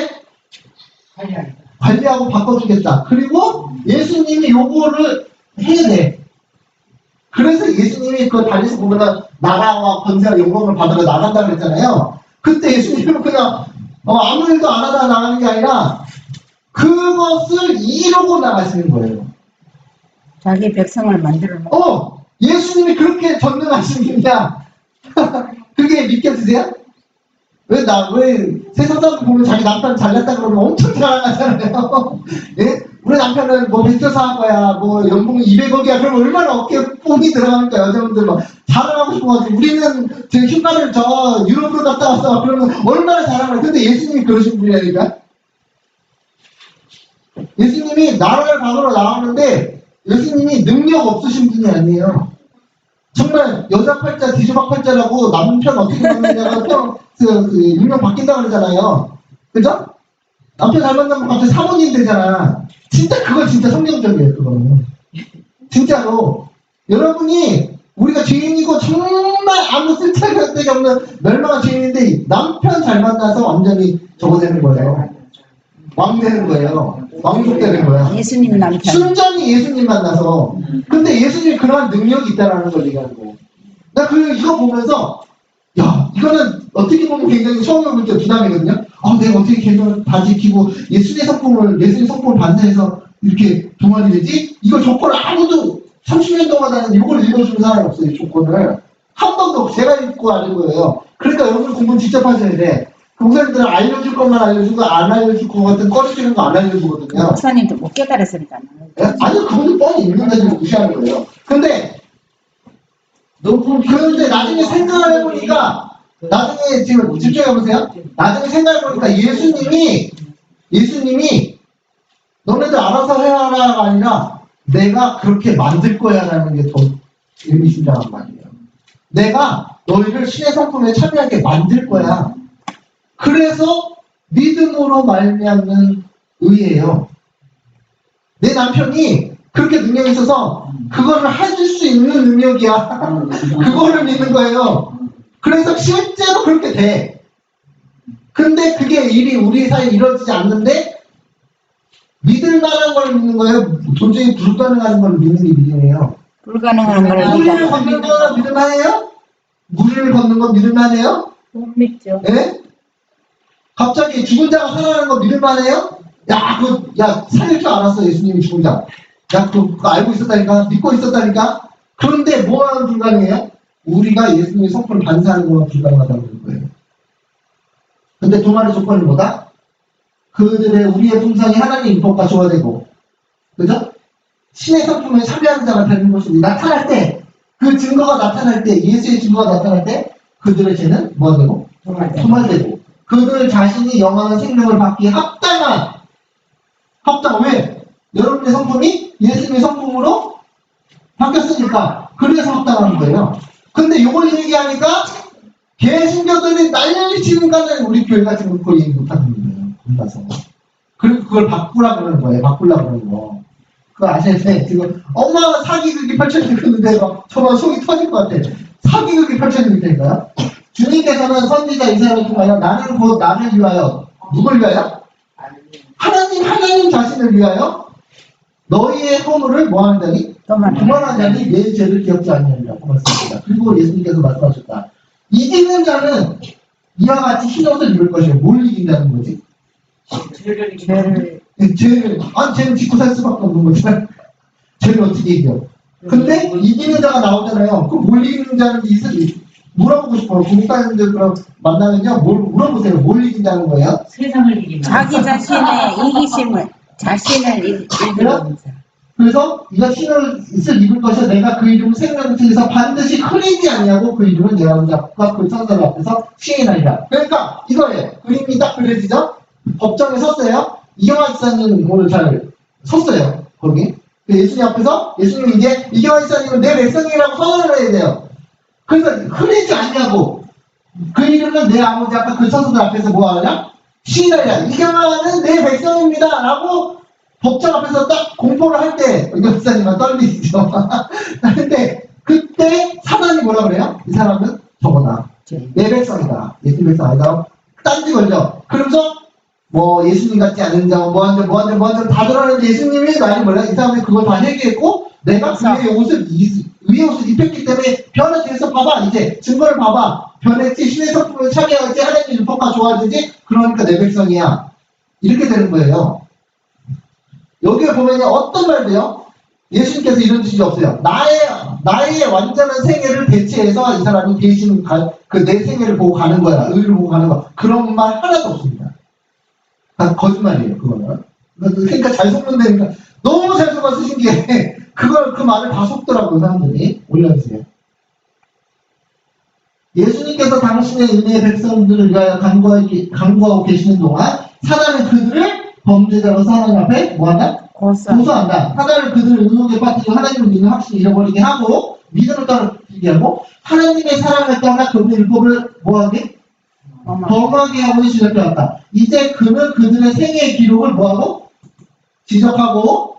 Speaker 1: 관리하고 바꿔주겠다. 그리고 예수님이 요거를 해야 돼. 그래서 예수님이 그 달리서 보면은 나라와 권세와 영광을 받으러 나간다 그랬잖아요. 그때 예수님은 그냥 아무 일도 안 하다 나가는 게 아니라 그것을 이루고 나가시는 거예요.
Speaker 3: 자기 백성을 만들어 놓고.
Speaker 1: 예수님이 그렇게 전능하신 분이야. 그게 믿겨지세요? 왜 세상 사람 보면 자기 남편 잘났다 그러면 엄청 자랑하잖아요. 예? 우리 남편은 뭐 백조사 한 거야, 뭐 연봉 200억이야. 그러면 얼마나 어깨에 뽕이 들어가니까 여자분들 막 자랑하고 싶어가지고 우리는 저 휴가를 저 유럽으로 갔다 왔어. 그러면 얼마나 자랑을 해. 근데 예수님이 그러신 분이라니까. 예수님이 나라를 박으러 나오는데 예수님이 능력 없으신 분이 아니에요. 정말 여자 팔자 뒤조박 팔자라고 남편 어떻게 만나냐가 유명 바뀐다 그러잖아요. 그죠? 남편 잘 만나면 갑자기 사모님 되잖아. 진짜 그건 진짜 성경적이에요. 그거는 진짜로 여러분이 우리가 죄인이고 정말 아무 쓸데기 없는 멸망한 죄인인데 남편 잘 만나서 완전히 저거 되는 거예요. 왕 되는 거예요. 왕족 되는 거야.
Speaker 3: 예수님 남편.
Speaker 1: 순전히 예수님 만나서. 근데 예수님이 그러한 능력이 있다라는 걸 얘기하는 거예요. 나 이거 보면서 야, 이거는 어떻게 보면 굉장히 처음에 볼 때 부담이거든요. 내가 어떻게 개념을 다 지키고 예수님의 성품을 반사해서 이렇게 동안이 되지? 이거 조건을 아무도 30년 동안 나는 이걸 읽어주는 사람이 없어요. 이 조건을 한 번도 없이 제가 읽고 아는 거예요. 그러니까 여러분 공부는 직접 하셔야 돼. 목사님들은 알려줄 것만 알려주고 안 알려줄 것 같은 꺼내주는 거 안 알려주거든요.
Speaker 3: 목사님도 못 깨달았으니까.
Speaker 1: 아니요, 그분은 뻔히 있는 데도 무시하는 거예요. 근데 나중에 생각을 해보니까, 나중에 지금 집중해보세요. 나중에 생각해보니까 예수님이 너네들 알아서 해라가 아니라 내가 그렇게 만들 거야 라는 게 더 의미심장한 말이에요. 내가 너희를 신의 성품에 참여하게 만들 거야. 그래서 믿음으로 말미암는 의예요. 내 남편이 그렇게 능력이 있어서 그거를 해줄 수 있는 능력이야. 그거를 믿는 거예요. 그래서 실제로 그렇게 돼. 근데 그게 일이 우리 사이에 이루어지지 않는데 믿을 만한 걸 믿는 거예요. 도저히 불가능한 걸 믿는 게 믿음이에요.
Speaker 3: 불가능한 걸
Speaker 1: 무리를 걷는 거 믿을만해요? 무리를 걷는 거 믿을만해요?
Speaker 3: 못 믿죠.
Speaker 1: 예? 갑자기 죽은 자가 살아나는 거 믿을만해요? 살릴 줄 알았어. 예수님이 죽은 자. 그거 알고 있었다니까? 믿고 있었다니까? 그런데 뭐하면 불가능해요? 우리가 예수님의 성품을 반사하는 것만 불가능하다는 거예요. 근데 두 마리 조건이 뭐다? 우리의 풍성이 하나님 율법과 조화되고, 그죠? 신의 성품에 참여하는 자가 되는 것이 나타날 때, 그 증거가 나타날 때, 예수의 증거가 나타날 때, 그들의 죄는 뭐가 되고? 소멸되고, 그들 자신이 영원한 생명을 받기에 합당한, 왜? 여러분의 성품이 예수님의 성품으로 바뀌었으니까, 그래서 합당한 거예요. 근데 이걸 얘기하니까, 개신교들이 난리 치는 거는 우리 교회가 지금 그걸 얘기 못하는 거예요. 혼자서. 그리고 그걸 바꾸려고 그러는 거예요. 바꾸려고 그러는 거. 그거 아시는데, 지금 엄마가 사기극이 펼쳐지고 있는데, 정말 속이 터질 것 같아. 사기극이 펼쳐지고 있다니까요. 주님께서는 선지자 이사야를 통하여 나는 곧 나를 위하여, 누굴 위하여? 하나님 자신을 위하여 너희의 허물을 뭐 하는 자니? 도망하는 자니 내 죄를 기억지 아니하리라고 말씀하셨다. 그리고 예수님께서 말씀하셨다. 이기는 자는 이와 같이 흰옷을 입을 것이요. 뭘 이긴다는 거지? 죄는 짓고 살 수밖에 없는 거잖아. 죄를 어떻게 이겨? 근데 이기는 자가 나오잖아요. 그럼 뭘 이기는 자는 물어보고 싶어요. 공부하는들 그럼 만나면요. 물어보세요. 뭘 이긴다는 거예요?
Speaker 2: 세상을 이기는
Speaker 3: 자기 자신의 이기심을, 자신을 이기면서.
Speaker 1: 그래서 네가 흰옷을 입을 것이야. 내가 그 이름을 생명에서 반드시 흐리지 않냐고 그 이름은 내 아버지와 그 천사들 앞에서 시인하리라. 그러니까 이거예요. 그림이 딱 그려지죠? 법정에 섰어요. 이경화 지사님 오늘 잘 섰어요. 거기. 예수님 앞에서 예수님이 이제 이경화 지사님은 내 백성이라고 선언을 해야 돼요. 그래서 흐리지 않냐고. 그 이름은 내 아버지 아까 그 천사들 앞에서 뭐 하냐? 시인하리라. 이경화는 내 백성입니다. 라고 법정 앞에서 딱 공포를 할 때, 이경화 지사님은 떨리시죠. 근데 그때 사단이 뭐라 그래요? 이 사람은 저거다. 내 백성이다. 예수님 백성 아니다. 딴지 걸려. 그러면서 뭐 예수님 같지 않은 점, 뭐한점 다 들어가는데 예수님이 많이 몰라. 이 사람이 그걸 다 얘기했고, 내가 위의 옷을 입혔기 때문에 변했지. 그래서 봐봐, 이제 증거를 봐봐. 변했지, 신의 성품을 참여했지, 하나님의 율법과 좋아지지, 그러니까 내 백성이야. 이렇게 되는 거예요. 여기에 보면 어떤 말도요? 예수님께서 이런 뜻이 없어요. 나의 완전한 생애를 대체해서 이 사람이 대신 내 생애를 보고 가는 거야. 의를 보고 가는 거야. 그런 말 하나도 없습니다. 다 거짓말이에요, 그거는. 그러니까 잘 속는다니까. 너무 잘 속아서 신기해. 그 말을 다 속더라고요, 사람들이. 올려주세요. 예수님께서 당신의 은혜의 백성들을 위하여 간구하고 계시는 동안 사단은 그들을 범죄자로서 하나님 앞에 뭐한다? 고소한다. 사단은 그들을 의혹에 빠뜨리고 하나님을 믿는 확신을 잃어버리게 하고 믿음을 떨어뜨리게 하고 하나님의 사랑을 떠나 그분의 율법을 뭐하게? 범하게 하고 시작해왔다. 이제 그는 그들의 생애의 기록을 뭐하고? 지적하고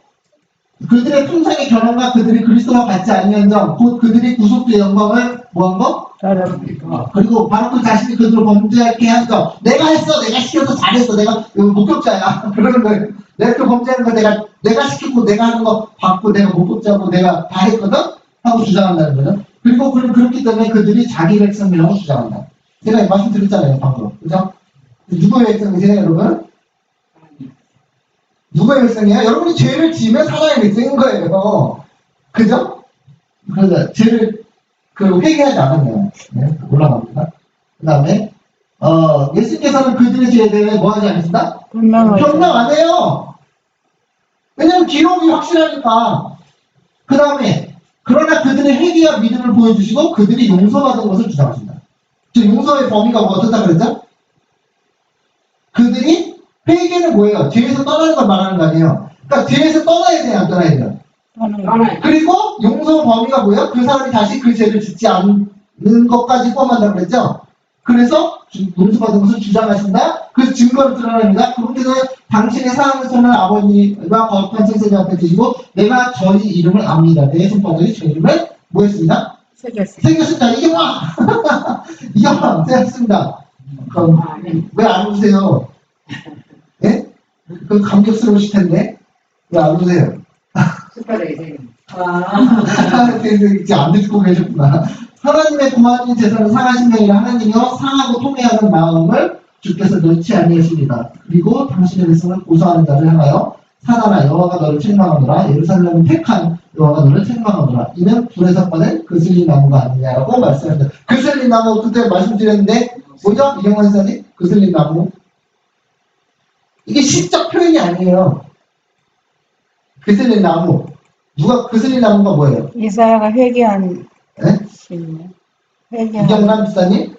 Speaker 1: 그들의 품성의 결함과 그들이 그리스도와 같지 아니한 점, 곧 그들이 구속주의 영광을 뭐한 거? 그리고 바로 그 자신이 그들을 범죄하게 한 점. 내가 했어, 내가 시켜서 잘했어, 내가 목격자야. 그러는 거예요. 내가 그 범죄하는 거 내가 시켰고, 내가 하는 거 받고, 내가 목격자고, 내가 다 했거든? 하고 주장한다는 거죠. 그리고 그렇기 때문에 그들이 자기 백성이라고 주장한다. 제가 말씀드렸잖아요, 방금. 그죠? 누구의 백성이세요, 여러분? 누구의 백성이야? 여러분이 죄를 지으면 사나의 백성인 거예요. 그죠? 그래서 죄를 회개하지 않으면 네, 올라갑니다. 그 다음에 예수님께서는 그들의 죄에 대해 뭐 하지 않습니다? 변명 안 해요. 왜냐면 기록이 확실하니까. 그 다음에 그러나 그들의 회개와 믿음을 보여주시고 그들이 용서받은 것을 주장하신다. 지금 용서의 범위가 뭐 어떻다 그랬죠? 그들이 회개는 뭐예요? 죄에서 떠나는 걸 말하는 거 아니에요. 그러니까 죄에서 떠나야 돼요, 안 떠나야 돼요? 그리고 용서 범위가 뭐예요? 그 사람이 다시 그 죄를 짓지 않는 것까지 포함한다고 그랬죠? 그래서 용서받은 것을 주장하신다? 그 증거를 드러냅니다. 그분께서 당신의 사랑을 선한 아버지와 거룩한 천사님 앞에 드시고 내가 저희 이름을 압니다. 내 손바닥에 저 이름을 뭐 했습니다? 새겼습니다. 이게 뭐? 이게 뭐? 새겼습니다. 그럼 왜 안 웃으세요? 예? 그 감격스러우실 텐데 왜 안 웃으세요? 이제 안 듣고 계셨구나. 하나님의 구하신 제사는 상하신 명이라 하나님이여 상하고 통회하는 마음을 주께서 놓지 아니하십니다. 그리고 당신의 백성을 고소하는 자를 향하여 사나라 여호와가 너를 책망하노라 예루살렘을 택한 여호와가 너를 책망하노라 이는 불에서 꺼낸 그슬린 나무가 아니냐라고 말씀합니다. 그슬린 나무 그때 말씀드렸는데 뭐죠? 이경환 선생님? 그슬린 나무 이게 시적 표현이 아니에요. 그슬린 나무 누가 그슬린 나무가 뭐예요?
Speaker 3: 이사야가 회개한
Speaker 1: 네? 이경남 집사님?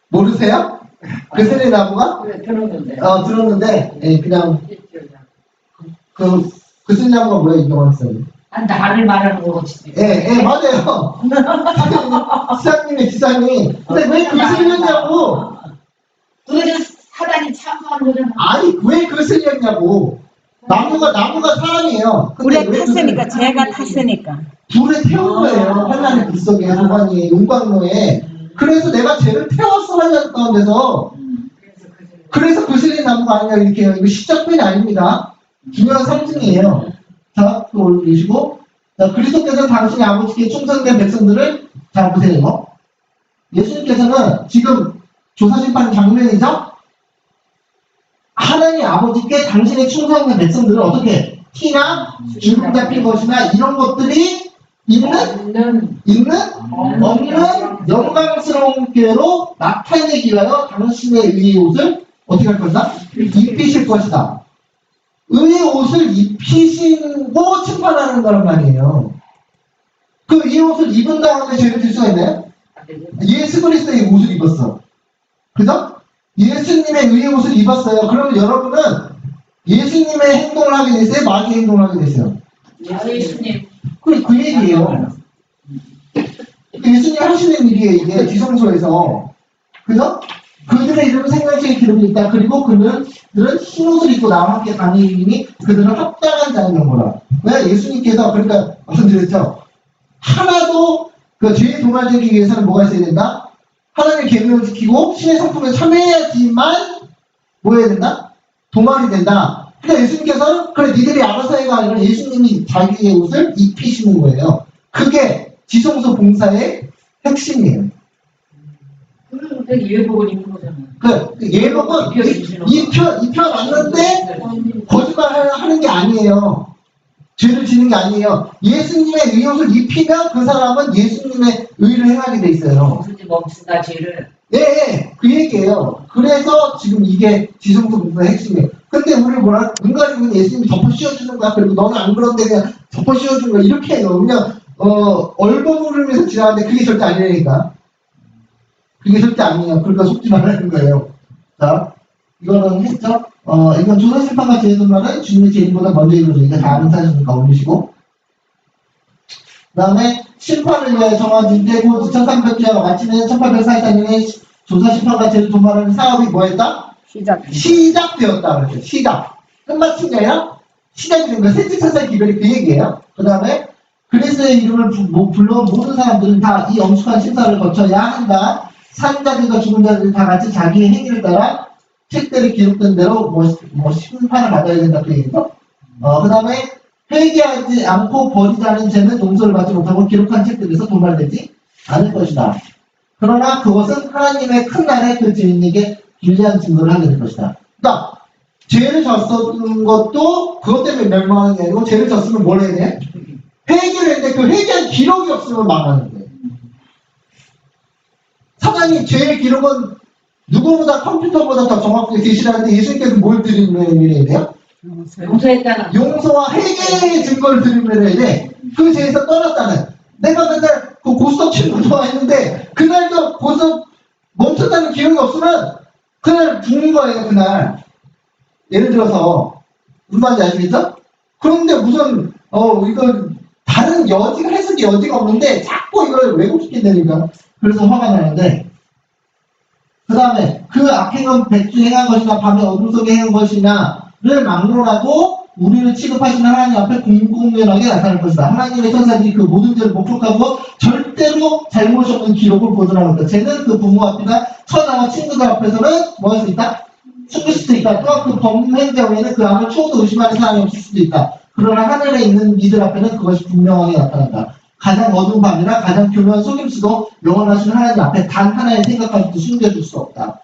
Speaker 1: 모르세요? 그슬린 나무가?
Speaker 2: 그래, 들었는데.
Speaker 1: 들었는데, 예, 그냥, 그슬린 나무가 뭐예요, 이경남 집사님?
Speaker 2: 나를 말하는 거 같지.
Speaker 1: 예, 맞아요. 기사님의 기사님. 근데 왜 그슬렸냐고?
Speaker 2: 도대체 사단이 참고한 거잖아.
Speaker 1: 아니, 왜 그슬렸냐고? 나무가 사람이에요. 근데
Speaker 3: 불에
Speaker 1: 왜
Speaker 3: 탔으니까
Speaker 1: 그슬렸-
Speaker 3: 죄가 탔으니까
Speaker 1: 불에 태운 거예요. 환란의 불 속에, 소관이, 용광로에. 그래서 내가 죄를 태웠어, 환란 가운데서. 그래서 그슬린 나무가 아니라 이렇게 해요. 이거 시적 표현이 아닙니다. 중요한 상징이에요. 자, 또 올리시고. 자, 그리스도께서 당신의 아버지께 충성된 백성들을, 자, 보세요, 이거. 예수님께서는 지금 조사심판 장면이죠? 하나님 아버지께 당신의 충성된 백성들을 어떻게 티나 죽음 잡힌 것이나 이런 것들이 있는 없는 영광스러운 교회로 나타내기 위하여 당신의 의의 옷을 어떻게 할 것이다? 입히실 것이다. 의의 옷을 입히시고 심판하는 거란 말이에요. 그 의의 옷을 입은 다음에 죄를 질 수가 있나요? 예수 그리스도의 옷을 입었어. 그죠? 예수님의 의의 옷을 입었어요. 그러면 여러분은 예수님의 행동을 하게 됐어요? 마귀의 행동을 하게 됐어요?
Speaker 2: 예수님.
Speaker 1: 그 얘기예요. 예수님 하시는 일이에요, 이게 지성소에서. 그죠? 그들의 이름은 생명책에 기록이 있다. 그리고 그들은 흰옷을 입고 나와 함께 다니니 그들은 합당한 자인 경우라. 왜? 예수님께서, 그러니까 말씀드렸죠. 하나도 그 죄에 도말되기 위해서는 뭐가 있어야 된다? 하나님의 계명을 지키고 신의 성품에 참여해야지만 뭐 해야 된다? 도말이 된다. 그러니까 예수님께서는 그래 니들이 알아서 해가 아니라 예수님이 자기의 옷을 입히시는 거예요. 그게 지성소 봉사의 핵심이에요.
Speaker 2: 그럼 그 예복을 입는 거잖아.
Speaker 1: 그 예복은 입혀놨는데 거짓말하는 게 아니에요. 죄를 지는 게 아니에요. 예수님의 의옷을 입히면 그 사람은 예수님의 의를 행하게 돼 있어요.
Speaker 2: 멈춘다 죄를.
Speaker 1: 예, 그 얘기예요. 그래서 지금 이게 지성소 봉사의 핵심이에요. 근데 우리 뭐라, 눈 가리고 예수님이 덮어 씌워주는 거야. 그리고 너는 안 그런데 그냥 덮어 씌워주는 거야. 이렇게 해요. 그냥, 얼버무리면서 지나가는데 그게 절대 아니라니까. 그게 절대 아니에요. 그러니까 속지 말라는 거예요. 자, 이거는 했죠? 이건 조선심판과 제도말은 주님의 재림보다 먼저 이루어지니까 다 아는 사실이니까 올리시고. 그 다음에 심판을 위해 정한 때고 2300주야가 마치는 1844년에 조선심판과 제도말은 사업이 뭐였다? 시작되었다. 그랬죠. 시작. 끝마친 게 아니라 시작이 된 거예요. 셋째 천사의 기별이 그 얘기예요. 그 다음에 그리스도의 이름을 불러온 모든 사람들은 다 이 엄숙한 심사를 거쳐야 한다. 산 자들과 죽은 자들이 다 같이 자기의 행위를 따라 책들이 기록된 대로 심판을 받아야 된다. 그 얘기죠. 그 다음에 회개하지 않고 버리지 않은 죄는 용서를 받지 못하고 기록한 책들에서 도말되지 않을 것이다. 그러나 그것은 하나님의 큰 날에 그 죄인에게 길리한 증거를 하게 될 것이다. 그러니까 죄를 졌었던 것도 그것 때문에 멸망하는 게 아니고 죄를 졌으면 뭘 해야 돼? 회개를 했는데 그 회개한 기록이 없으면 망하는 거예요. 사장님 죄의 기록은 누구보다 컴퓨터보다 더 정확하게 계시라는데 예수님께서 뭘 드리면 돼요?
Speaker 2: 용서했다는.
Speaker 1: 용서와 회개의 증거를 드리면 해야 돼. 그 죄에서 떠났다는. 내가 맨날 그 고스톱 치는 거 좋아했는데 그날도 고스톱 멈췄다는 기억이 없으면 그날 죽는 거예요. 그날. 예를 들어서 무슨 말인지 아시겠죠? 그런데 무슨 이거 다른 여지가 해석의 여지가 없는데 자꾸 이걸 왜곡시킨다니까. 그래서 화가 나는데 그 다음에 그 악행은 백주 행한 것이나 밤에 어둠 속에 행한 것이나를 막론하고 우리를 취급하시는 하나님 앞에 공공연하게 나타날 것이다. 하나님의 천사들이 그 모든 죄를 목격하고 절대로 잘못이 없는 기록을 보존하고 있다. 쟤는 그 부모 앞이나 처자와 친구들 앞에서는 뭐 할 수 있다? 숨길 수도 있다. 또한 그 범행자 외에는 그 암을 초도 의심하는 사람이 없을 수도 있다. 그러나 하늘에 있는 이들 앞에는 그것이 분명하게 나타난다. 가장 어두운 밤이나 가장 교묘한 속임수도 영원하신 하나님 앞에 단 하나의 생각까지도 숨겨줄 수 없다.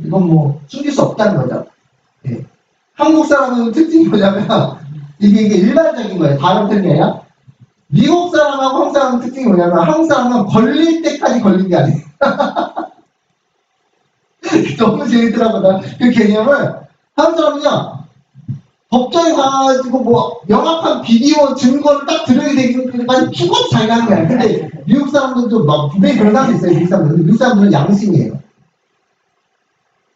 Speaker 1: 이건 뭐 숨길 수 없다는 거죠. 예. 한국 사람은 특징이 뭐냐면 이게 일반적인 거예요. 다른 특징이 아니라 미국 사람하고 한국 사람 특징이 뭐냐면 한국 사람은 걸릴 때까지 걸린 게 아니에요. 너무 재밌더라고요. 그 개념을 한국 사람은요. 법정에 가가지고 뭐 명확한 비디오 증거를 딱 들어야 되기까지 피곤 잘 가는 거야. 근데 미국 사람들도 막 분명히 그런 사람도 있어요. 미국 사람들. 근데 미국 사람들은 양심이에요.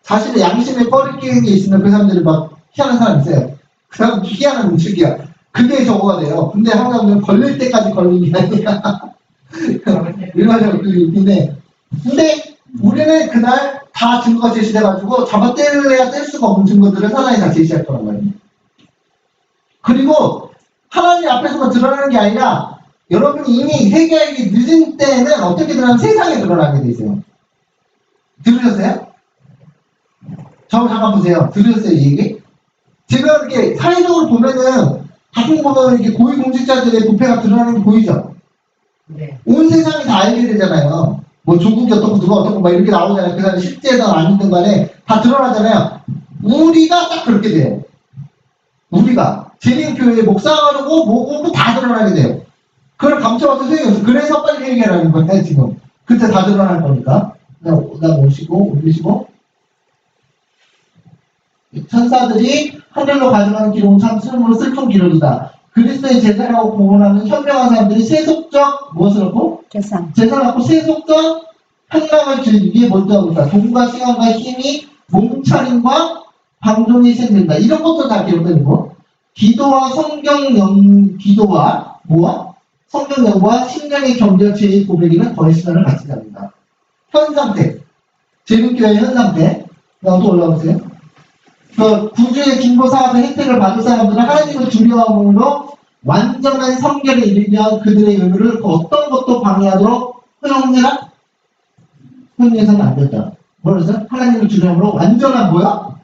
Speaker 1: 자신의 양심에 꺼리끼는 게 있으면 그 사람들이 막 피하는 사람 있어요. 그 사람 희한한 음식이야. 그게 저거가 돼요. 근데 한국 사람들은 걸릴 때까지 걸리는 게 아니라 일반적으로 그게 웃긴데 근데 우리는 그날 다 증거가 제시돼가지고 잡아 떼야 뗄 수가 없는 증거들을 사나이 다 제시할 거란 말이에요. 그리고 하나님 앞에서만 드러나는 게 아니라 여러분이 이미 회개하기 늦은 때는 어떻게 드러나면 세상에 드러나게 돼 있어요. 들으셨어요? 저 잠깐 보세요. 들으셨어요 이 얘기? 제가 이렇게 사회적으로 보면은 가끔 보면 이렇게 고위공직자들의 부패가 드러나는 게 보이죠?
Speaker 2: 네.
Speaker 1: 온 세상이 다 알게 되잖아요. 뭐 조국이 어떻고 누가 어떻고 막 이렇게 나오잖아요. 그 사람이 실제든 아니든 간에 다 드러나잖아요. 우리가 딱 그렇게 돼요. 우리가 재림교회 목사하고 뭐고 다 드러나게 돼요. 그걸 감춰봐도 소용이 없어. 그래서 빨리 해결하는 거예요 지금. 그때 다 드러날 거니까. 그다음 오시고 올리시고 천사들이 하늘로 가져가는 기록은 참 슬픈 기록이다. 그리스도의 제사라고 공언하는 현명한 사람들이 세속적 무엇을 갖고? 제사를 갖고 세속적 향락을 즐기기에 몰두하고 있다. 돈과 시간과 힘이 몸차림과 방종이 생긴다. 이런 것도 다 기록되는 거. 기도와 성경 연구와 심령의 경절 제의 고백에는 거의 시간을 갖지 않는다. 현 상태. 제국교회의 현 상태. 또 올라오세요. 그 구주의 중보 사업의 혜택을 받을 사람들은 하나님을 두려움으로 완전한 성결에 이르면 그들의 의무를 그 어떤 것도 방해하도록 허용해라? 허용해서는 안 된다. 뭐라서 하나님을 두려움으로 완전한 뭐야?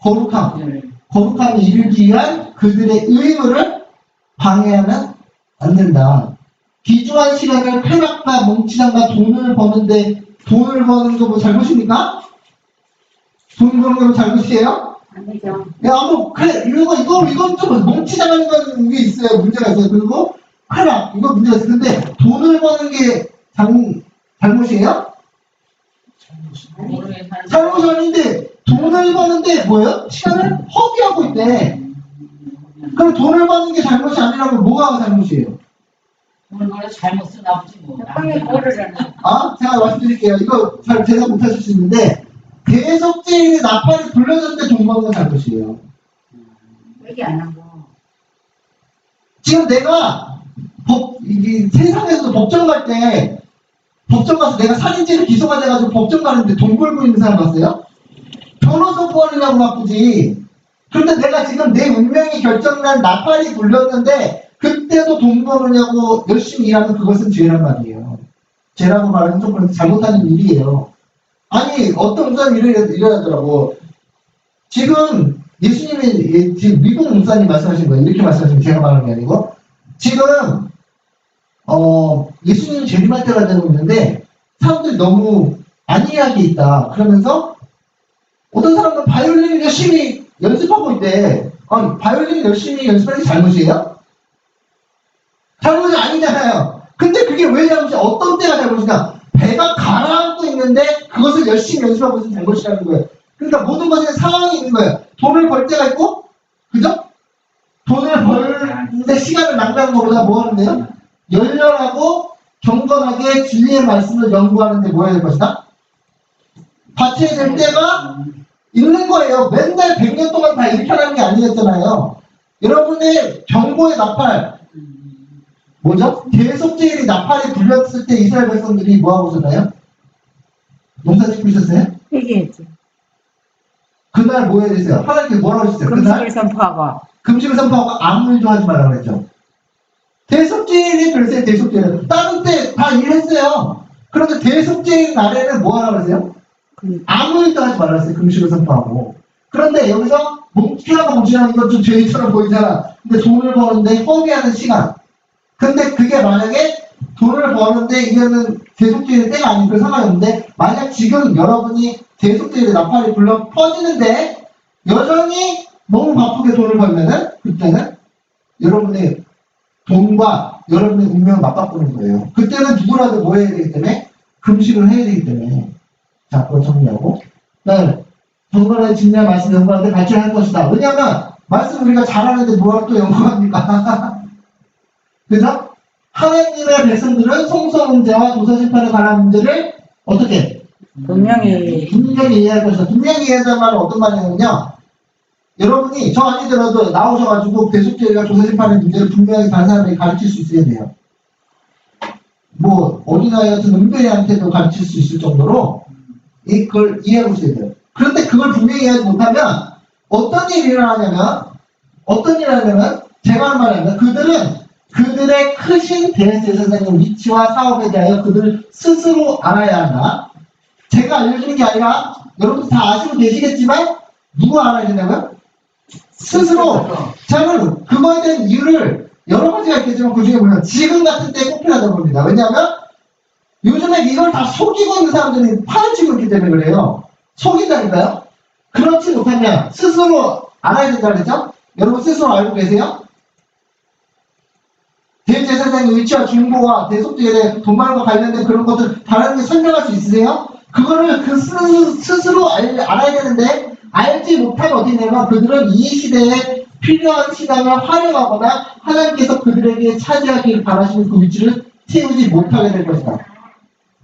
Speaker 1: 거룩함이 이르기 위한 그들의 의무를 방해하면 안 된다. 귀중한 시간을 쾌락과 몽치장과 돈을 버는데 돈을 버는 거 뭐 잘못입니까? 돈 버는 거 뭐 잘못이에요?
Speaker 3: 아니죠.
Speaker 1: 야, 뭐, 그래, 이건 좀 몽치당하는 건 게 있어요. 문제가 있어요. 그리고 쾌락, 이거 문제가 있어요. 근데 돈을 버는 게 잘못이에요?
Speaker 2: 모르게 사는
Speaker 1: 잘못이 아닌데, 돈을 버는데 뭐예요? 시간을 허비하고 있대. 그럼 돈을 버는 게 잘못이 아니라면 뭐가 잘못이에요?
Speaker 2: 오늘 거를 잘못 쓰나 보지 뭐.
Speaker 3: 형이 모르잖아.
Speaker 1: 아, 제가 말씀드릴게요. 이거 잘 대답 못 하실 수 있는데, 계속제인의 나팔이 불려졌는데 돈 버는 건 잘못이에요.
Speaker 3: 얘기 안 하고.
Speaker 1: 지금 내가 이 세상에서도 법정 갈 때, 법정 가서 내가 살인죄를 기소가 돼가지고 법정 가는데 돈 벌고 있는 사람 봤어요? 변호사 구하려고 바쁘지. 그런데 내가 지금 내 운명이 결정난 나팔이 불렸는데, 그때도 돈 벌으려고 열심히 일하면 그것은 죄란 말이에요. 죄라고 말하면 조금 잘못하는 일이에요. 아니, 어떤 목사님 이러더라고. 지금 예수님이, 지금 미국 목사님 말씀하신 거예요. 이렇게 말씀하시면 제가 말하는 게 아니고. 지금, 예수님이 재림할 때가 되고 있는데, 사람들이 너무 안이하게 있다. 그러면서, 어떤 사람은 바이올린을 열심히 연습하고 있대. 아니, 바이올린 열심히 연습하는 게 잘못이에요? 잘못이 아니잖아요. 근데 그게 왜 잘못이야? 어떤 때가 잘못이냐? 배가 가라앉고 있는데 그것을 열심히 연습하고 있으면 잘못이라는 거예요. 그러니까 모든 것에 상황이 있는 거예요. 돈을 벌 때가 있고, 그죠? 돈을 벌는데 시간을 낭비하는 것보다 뭐 하는데요? 열렬하고 경건하게 진리의 말씀을 연구하는데 뭐 해야 될 것이다? 바쳐야 될 때가 있는 거예요. 맨날 100년 동안 다 이렇게 하는 게 아니었잖아요. 여러분의 경고의 나팔, 뭐죠? 계속제일이 나팔이 불렸을 때 이스라엘 백성들이 뭐하고 있었나요? 농사 짓고 있었어요?
Speaker 3: 얘기했지.
Speaker 1: 그날 뭐 해야 됐어요? 하나님께 뭐라고 하셨어요? 그날
Speaker 3: 금식을 선포하고.
Speaker 1: 금식을 선포하고 아무 일도 하지 말라고 그랬죠. 대속제일이 그랬어요. 대속제일은 다른 때 다 일했어요. 그런데 대속제일 날에는 뭐 하라고 그랬어요? 아무 일도 하지 말라고 했어요. 금식을 선포하고. 그런데 여기서 몽키하고 몽키하는 건 좀 죄처럼 보이잖아. 근데 돈을 버는데 허비하는 시간. 근데 그게 만약에 돈을 버는데 이거는 대속제일 때가 아닌 그 상황이 없는데, 만약 지금 여러분이 대속제일의 나팔이 불러 퍼지는데 여전히 너무 바쁘게 돈을 벌면은, 그때는 여러분의 돈과 여러분의 운명을 맞바꾸는 거예요. 그때는 누구라도 뭐 해야 되기 때문에? 금식을 해야 되기 때문에. 자, 그거 정리하고. 네. 정건의 진리한 말씀 연구하는데 발전할 것이다. 왜냐하면 말씀 우리가 잘하는데 뭐하러 또 연구합니까? 그죠? 하나님의 백성들은 성소 문제와 도사심판에 관한 문제를 어떻게?
Speaker 3: 분명히.
Speaker 1: 이해할 것이다. 분명히 이해한다는 말은 어떤 말이냐면요. 여러분이 저 아니더라도 나오셔가지고 대속죄와 조사심판의 문제를 분명히 다른 사람에게 가르칠 수 있어야 돼요. 뭐 어린아이 같은 은별이한테도 가르칠 수 있을 정도로 그걸 이해하고 있어야 돼요. 그런데 그걸 분명히 이해하지 못하면 어떤 일이 일어나냐면 제가 하는 말이냐면 그들의 크신 대제사장의 위치와 사업에 대하여 그들을 스스로 알아야 한다. 제가 알려주는 게 아니라 여러분 다 아시고 계시겠지만 누가 알아야 된다고요? 스스로. 저는 그거에 대한 이유를 여러 가지가 있겠지만 그 중에 보면 지금 같은 때에 꼭 필요하다고 봅니다. 왜냐하면 요즘에 이걸 다 속이고 있는 사람들이 파헤치고 있기 때문에 그래요. 속인다니까요? 그렇지 못하면 스스로 알아야 된다 그랬죠? 여러분 스스로 알고 계세요? 대제사장의 위치와 중보와 대속죄에 돈말과 관련된 그런 것들 다른 게 설명할 수 있으세요? 그거를 스스로 알아야 되는데 알지 못하면 어떻게 되냐면 그들은 이 시대에 필요한 시간을 활용하거나 하나님께서 그들에게 차지하길 바라시는 그 위치를 채우지 못하게 될 것이다.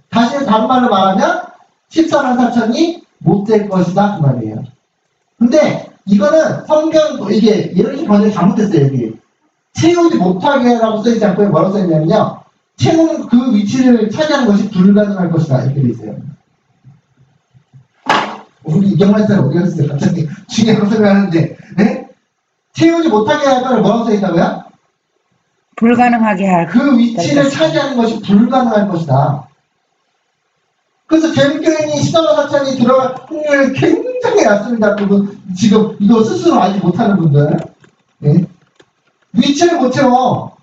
Speaker 1: 다시 다른 말로 말하면 14만 4천이 못 될 것이다 그 말이에요. 근데 이거는 성경 이게 예언식 번역이 잘못됐어요. 여기 채우지 못하게 라고 써있지 않고 뭐라고 써있냐면요, 채우는 그 위치를 차지하는 것이 불가능할 것이다 이렇게 돼 있어요. 우리 이경만 사람 어디 갔어요? 갑자기 중요한 거 설명하는데, 네? 채우지 못하게 할 거를 뭐라고 써있다고요?
Speaker 3: 불가능하게 할.
Speaker 1: 그 위치를 차지하는 것이 불가능할 것이다. 그래서 재무교인이 시간과 사천이 들어갈 확률이 굉장히 낮습니다. 그분 지금 이거 스스로 알지 못하는 분들. 예. 위치를 못 채워.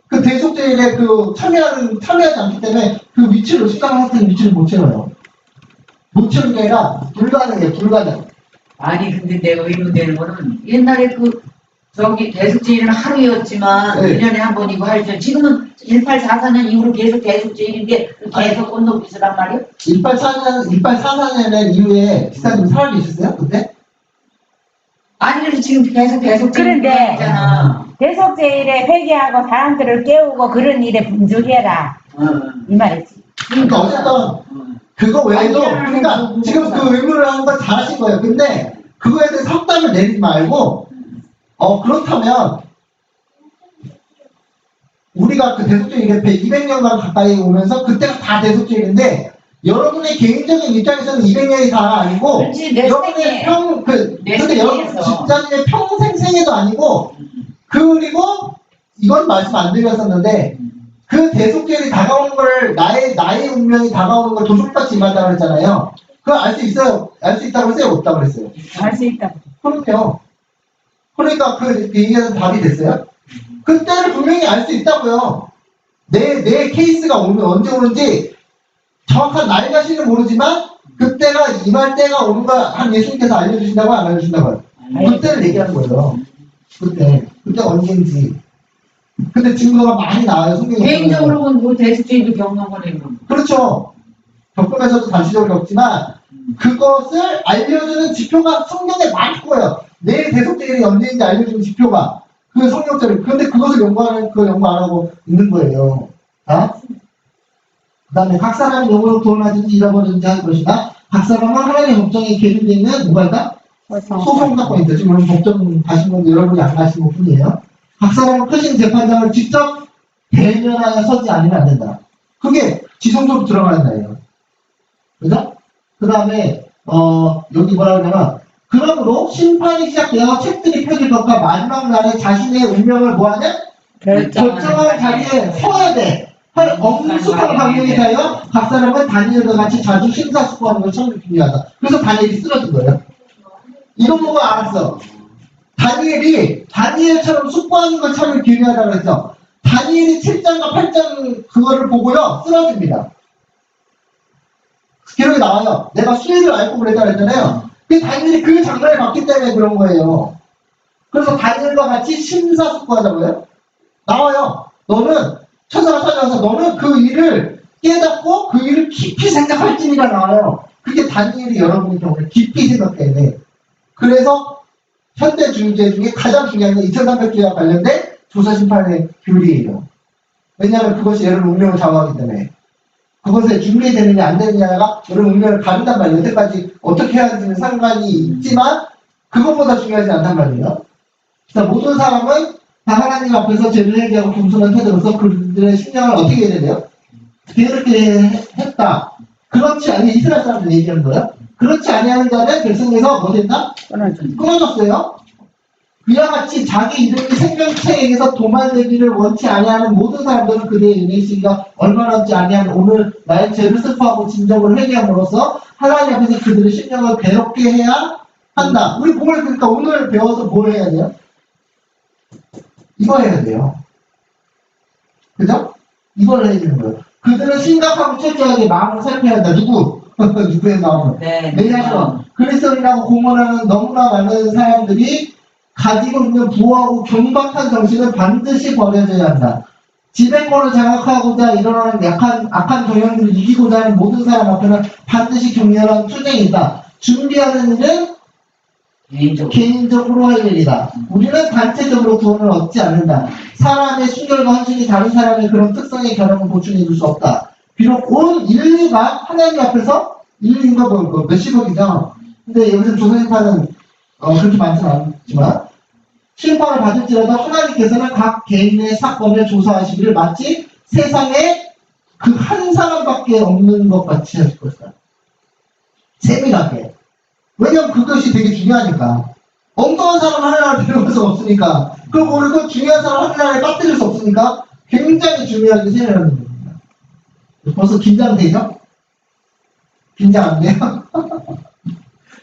Speaker 1: 그 대속제일에 참여하지 않기 때문에 그 위치를 시간과 사천이 위치를 못 채워요. 못 채우는 게 아니라 불가능해요. 불가능.
Speaker 2: 아니 근데 내가 의문되는 거는 옛날에 저기 대숙제일은 하루였지만
Speaker 1: 네.
Speaker 2: 1년에 한 번이고 하죠. 지금은 1844년 이후로 계속 대숙제일인데 계속 온도비스란 말이에요?
Speaker 1: 1844년 이후에 기사님 살아 계셨어요? 그때?
Speaker 2: 아니 그래서 지금 계속 대숙제일
Speaker 3: 그런데
Speaker 2: 있잖아.
Speaker 3: 대속제일에 회개하고 사람들을 깨우고 그런 일에 분주해라 이 말이지.
Speaker 1: 그러니까 어쨌든 그거 외에도 그러니까 지금 그 의문을 하는 건 잘하신 거예요. 근데 그거에 대해서 확답을 내리지 말고 그렇다면 우리가 그 대속제일 옆에 200년간 가까이 오면서 그때가 다 대속제일인데 여러분의 개인적인 입장에서는 200년이 다가 아니고
Speaker 2: 그렇지 내
Speaker 1: 여러분의
Speaker 2: 생에 내
Speaker 1: 근데 여러분
Speaker 2: 생에서.
Speaker 1: 집단의 평생 생애도 아니고 그리고 이건 말씀 안 드렸었는데 그 대속제일이 다가오는 걸 나의 운명이 다가오는 걸 도둑같이 임한다고 했잖아요. 그걸 알 수 있어요? 알 수 있다고 했어요? 없다고 했어요?
Speaker 3: 알 수 있다.
Speaker 1: 그럼요. 그러니까 그 얘기는 답이 됐어요? 그때를 분명히 알 수 있다고요. 내 케이스가 오면 언제 오는지 정확한 날짜시는 모르지만 그때가 임할 때가 오는 걸 한 예수님께서 알려주신다고 안 알려주신다고요? 그때를 얘기하는 거예요. 그때 언제인지. 근데 증거가 많이 나와요. 성경에.
Speaker 2: 개인적으로 보면 뭐 대숙제일도 겪는 거네 그럼.
Speaker 1: 그렇죠. 겪으면서도 단시적으로 겪지만 그것을 알려주는 지표가 성경에 많고요. 내일 대속제일이 언제인지 알려주는 지표가 그 성경적으로. 그런데 그것을 연구 안 하고 있는 거예요. 그 다음에 각 사람이 영으로 도원하든지 잃어버리든지 할 것이다. 각 사람은 하나님의 법정에 계류되어 있는 뭐가 있다? 소송 사건이 있다. 지금 오늘 법정 가신 분 여러분이 안 가신 것 뿐이에요. 각 사람은 크신 재판장을 직접 대면하여 서지 않으면 안 된다. 그게 지성소로 들어가는 날이에요. 그죠? 그 다음에 여기 뭐라 그러냐면 그러므로 심판이 시작되어 책들이 펴질 것과 마지막 날에 자신의 운명을 뭐하냐? 결정할 자리에 서야 돼. 엄숙한 강령에 대하여 각 사람은 다니엘과 같이 자주 심사숙고하는 걸 참 중요하다. 그래서 다니엘이 쓰러진 거예요. 이런 거가 알았어. 다니엘처럼 숙고하는 걸 참 중요하다고 그랬죠. 다니엘이 7장과 8장 그거를 보고요 쓰러집니다. 기록에 나와요. 내가 수익을 알고 그랬다고 했잖아요. 그 다니엘이 그 장면을 봤기 때문에 그런 거예요. 그래서 다니엘과 같이 심사숙고하자고요. 나와요. 너는 천사가 찾아와서 너는 그 일을 깨닫고 그 일을 깊이 생각할지니라 나와요. 그게 다니엘이 여러분의 경우에 깊이 생각해야 돼. 그래서 현대 주의제 중에 가장 중요한 건 2300주의와 관련된 조사심판의 교리예요. 왜냐하면 그것이 여러분 운명을 좌우하기 때문에 그것에 준비되느냐 안 되느냐가 여러분 운명을 가른단 말이에요. 여태까지 어떻게 해야 하는지는 상관이 있지만 그것보다 중요하지 않단 말이에요. 그래서 모든 사람은 다 하나님 앞에서 죄를 회개하고 겸손한 태도로서 그들의 심령을 어떻게 해야 돼요? 그렇게 했다. 그렇지 아니 이스라엘 사람들 얘기하는 거예요. 그렇지 아니하는 자는 결승에서 뭐 된다? 끊어졌어요. 그와 같이 자기 이름이 생명체에게서 도말되기를 원치 아니하는 모든 사람들은 그대의 은혜시기가 얼마 남지 아니한 오늘 나의 죄를 슬퍼하고 진정을 회개함으로써 하나님 앞에서 그들의 심령을 괴롭게 해야 한다. 우리 그러니까 오늘 배워서 뭘 해야 돼요? 이거 해야 돼요. 그죠? 이걸 해야 되는 거예요. 그들은 심각하고 철저하게 마음을 살펴야 한다. 누구의 마음을? 왜냐하면 그리스도인이라고 공언하는 너무나 많은 사람들이 가지고 있는 부하고 경박한 정신은 반드시 버려져야 한다. 지배권을 장악하고자 일어나는 악한 경향들을 이기고자 하는 모든 사람 앞에는 반드시 격렬한 투쟁이 있다. 준비하는 일은 개인적으로 할 일이다. 우리는 단체적으로 구원을 얻지 않는다. 사람의 순결과 헌신이 다른 사람의 그런 특성의 결함을 보충해 줄 수 없다. 비록 온 인류가 하나님 앞에서 인류가 몇십억이죠. 근데 여기서 조선심판은 그렇게 많지는 않지만 심판을 받을지라도 하나님께서는 각 개인의 사건을 조사하시기를 마치 세상에 그 한 사람밖에 없는 것 같이 하실 것이다. 세밀하게. 왜냐면 그것이 되게 중요하니까. 엉뚱한 사람 하나를 데려갈 수 없으니까. 그리고 우리도 중요한 사람 하나를 빠뜨릴 수 없으니까 굉장히 중요하게 세밀하는 겁니다. 벌써 긴장되죠? 긴장 안 돼요?